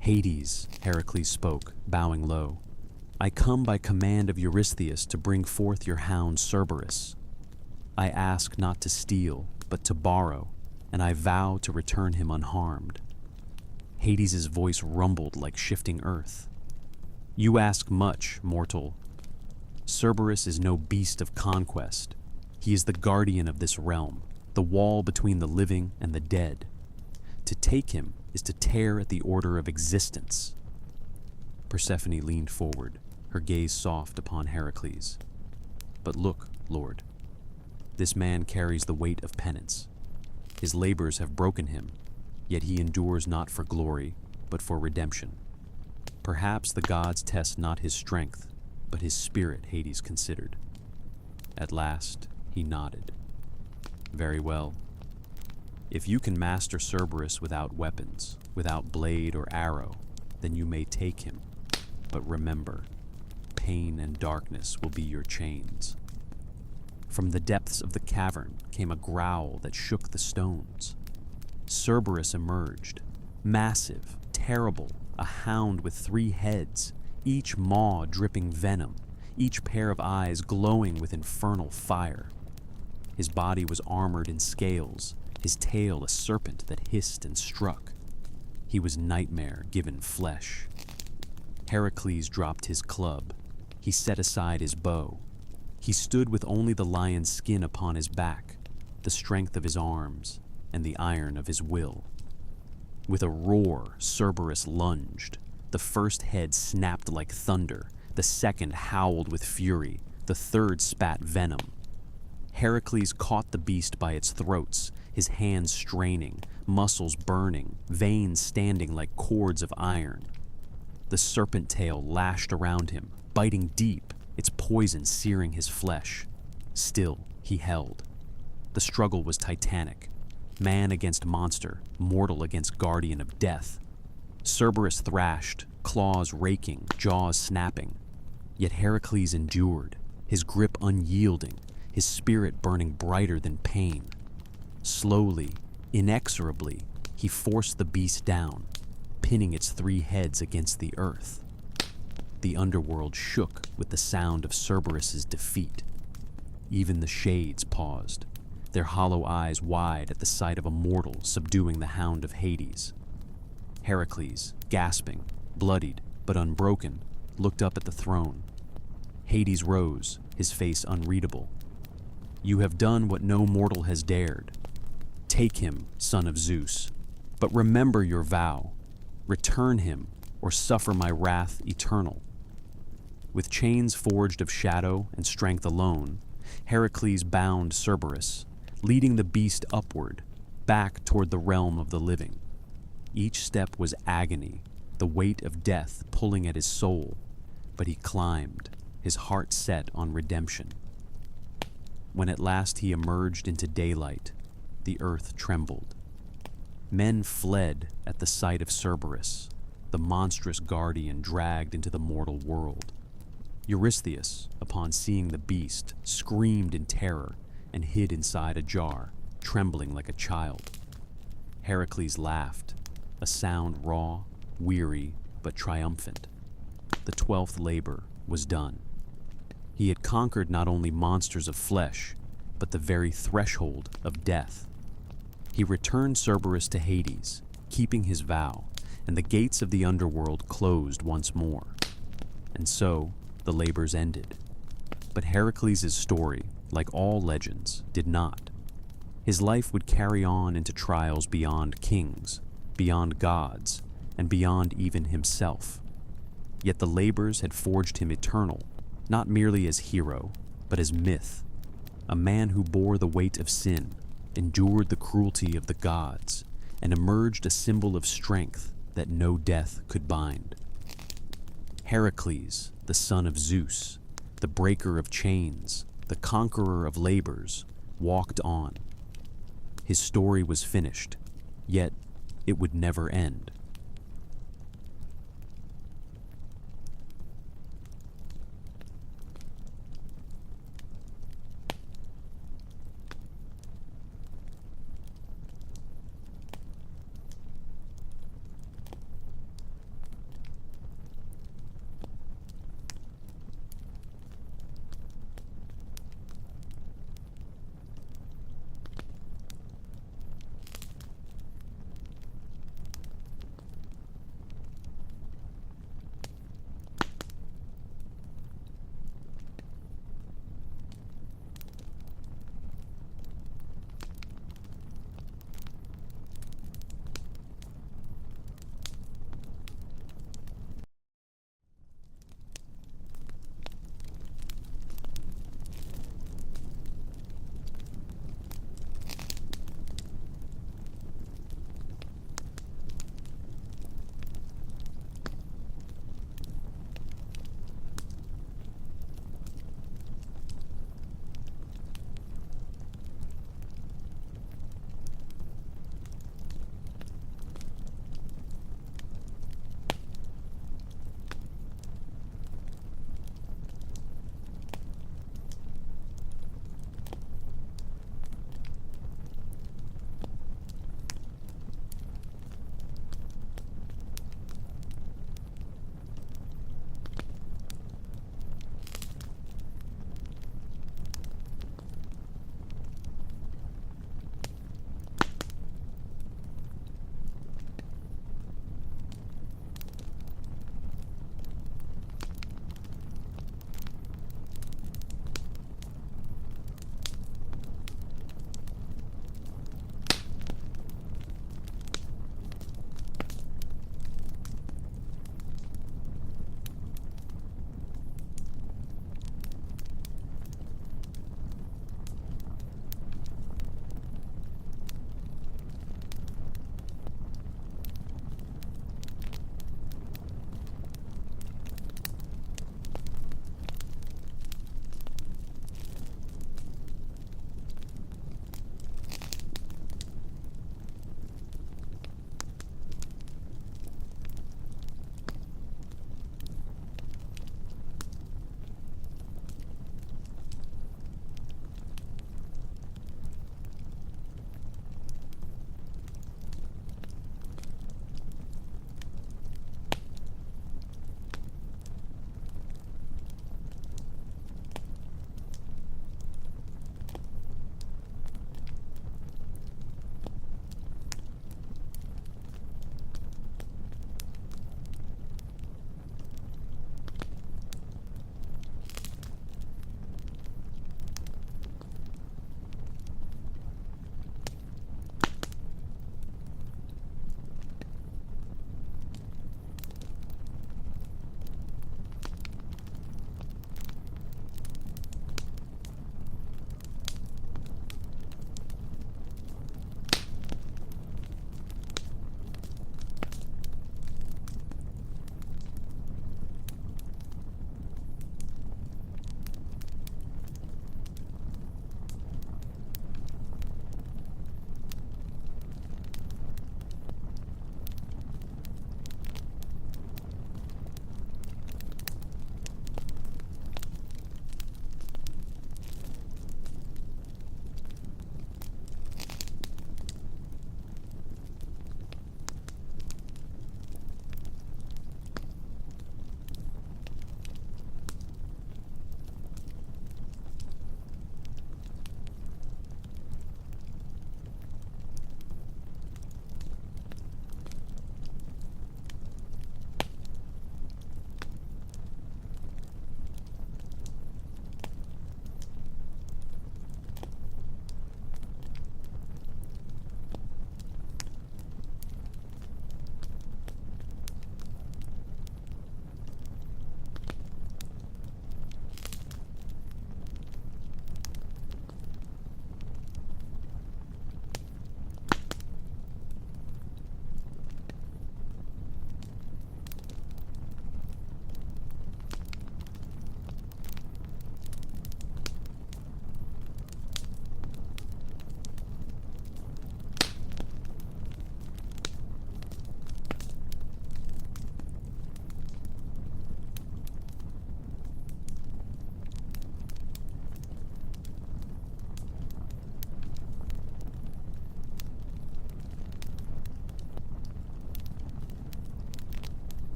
"Hades," Hercules spoke, bowing low, "I come by command of Eurystheus to bring forth your hound Cerberus. I ask not to steal, but to borrow, and I vow to return him unharmed." Hades' voice rumbled like shifting earth. "You ask much, mortal. Cerberus is no beast of conquest. He is the guardian of this realm, the wall between the living and the dead. To take him is to tear at the order of existence." Persephone leaned forward, her gaze soft upon Hercules. "But look, Lord, this man carries the weight of penance. His labors have broken him, yet he endures not for glory, but for redemption. Perhaps the gods test not his strength, but his spirit," Hades considered. At last, he nodded. "Very well. If you can master Cerberus without weapons, without blade or arrow, then you may take him. But remember, pain and darkness will be your chains." From the depths of the cavern came a growl that shook the stones. Cerberus emerged, massive, terrible, a hound with 3 heads, each maw dripping venom, each pair of eyes glowing with infernal fire. His body was armored in scales, his tail a serpent that hissed and struck. He was nightmare given flesh. Hercules dropped his club. He set aside his bow. He stood with only the lion's skin upon his back, the strength of his arms, and the iron of his will. With a roar, Cerberus lunged. The first head snapped like thunder, the second howled with fury, the third spat venom. Hercules caught the beast by its throats, his hands straining, muscles burning, veins standing like cords of iron. The serpent tail lashed around him, biting deep, its poison searing his flesh. Still, he held. The struggle was titanic. Man against monster, mortal against guardian of death. Cerberus thrashed, claws raking, jaws snapping. Yet Hercules endured, his grip unyielding, his spirit burning brighter than pain. Slowly, inexorably, he forced the beast down, pinning its 3 heads against the earth. The underworld shook with the sound of Cerberus's defeat. Even the shades paused, their hollow eyes wide at the sight of a mortal subduing the hound of Hades. Hercules, gasping, bloodied but unbroken, looked up at the throne. Hades rose, his face unreadable. "You have done what no mortal has dared. Take him, son of Zeus, but remember your vow. Return him, or suffer my wrath eternal." With chains forged of shadow and strength alone, Hercules bound Cerberus, leading the beast upward, back toward the realm of the living. Each step was agony, the weight of death pulling at his soul, but he climbed, his heart set on redemption. When at last he emerged into daylight, the earth trembled. Men fled at the sight of Cerberus, the monstrous guardian dragged into the mortal world. Eurystheus, upon seeing the beast, screamed in terror and hid inside a jar, trembling like a child. Hercules laughed, a sound raw, weary, but triumphant. The 12th labor was done. He had conquered not only monsters of flesh, but the very threshold of death. He returned Cerberus to Hades, keeping his vow, and the gates of the underworld closed once more. And so, the labors ended. But Heracles' story, like all legends, did not. His life would carry on into trials beyond kings, beyond gods, and beyond even himself. Yet the labors had forged him eternal, not merely as hero, but as myth, a man who bore the weight of sin, endured the cruelty of the gods, and emerged a symbol of strength that no death could bind. Heracles, the son of Zeus, the breaker of chains, the conqueror of labors, walked on. His story was finished, yet it would never end.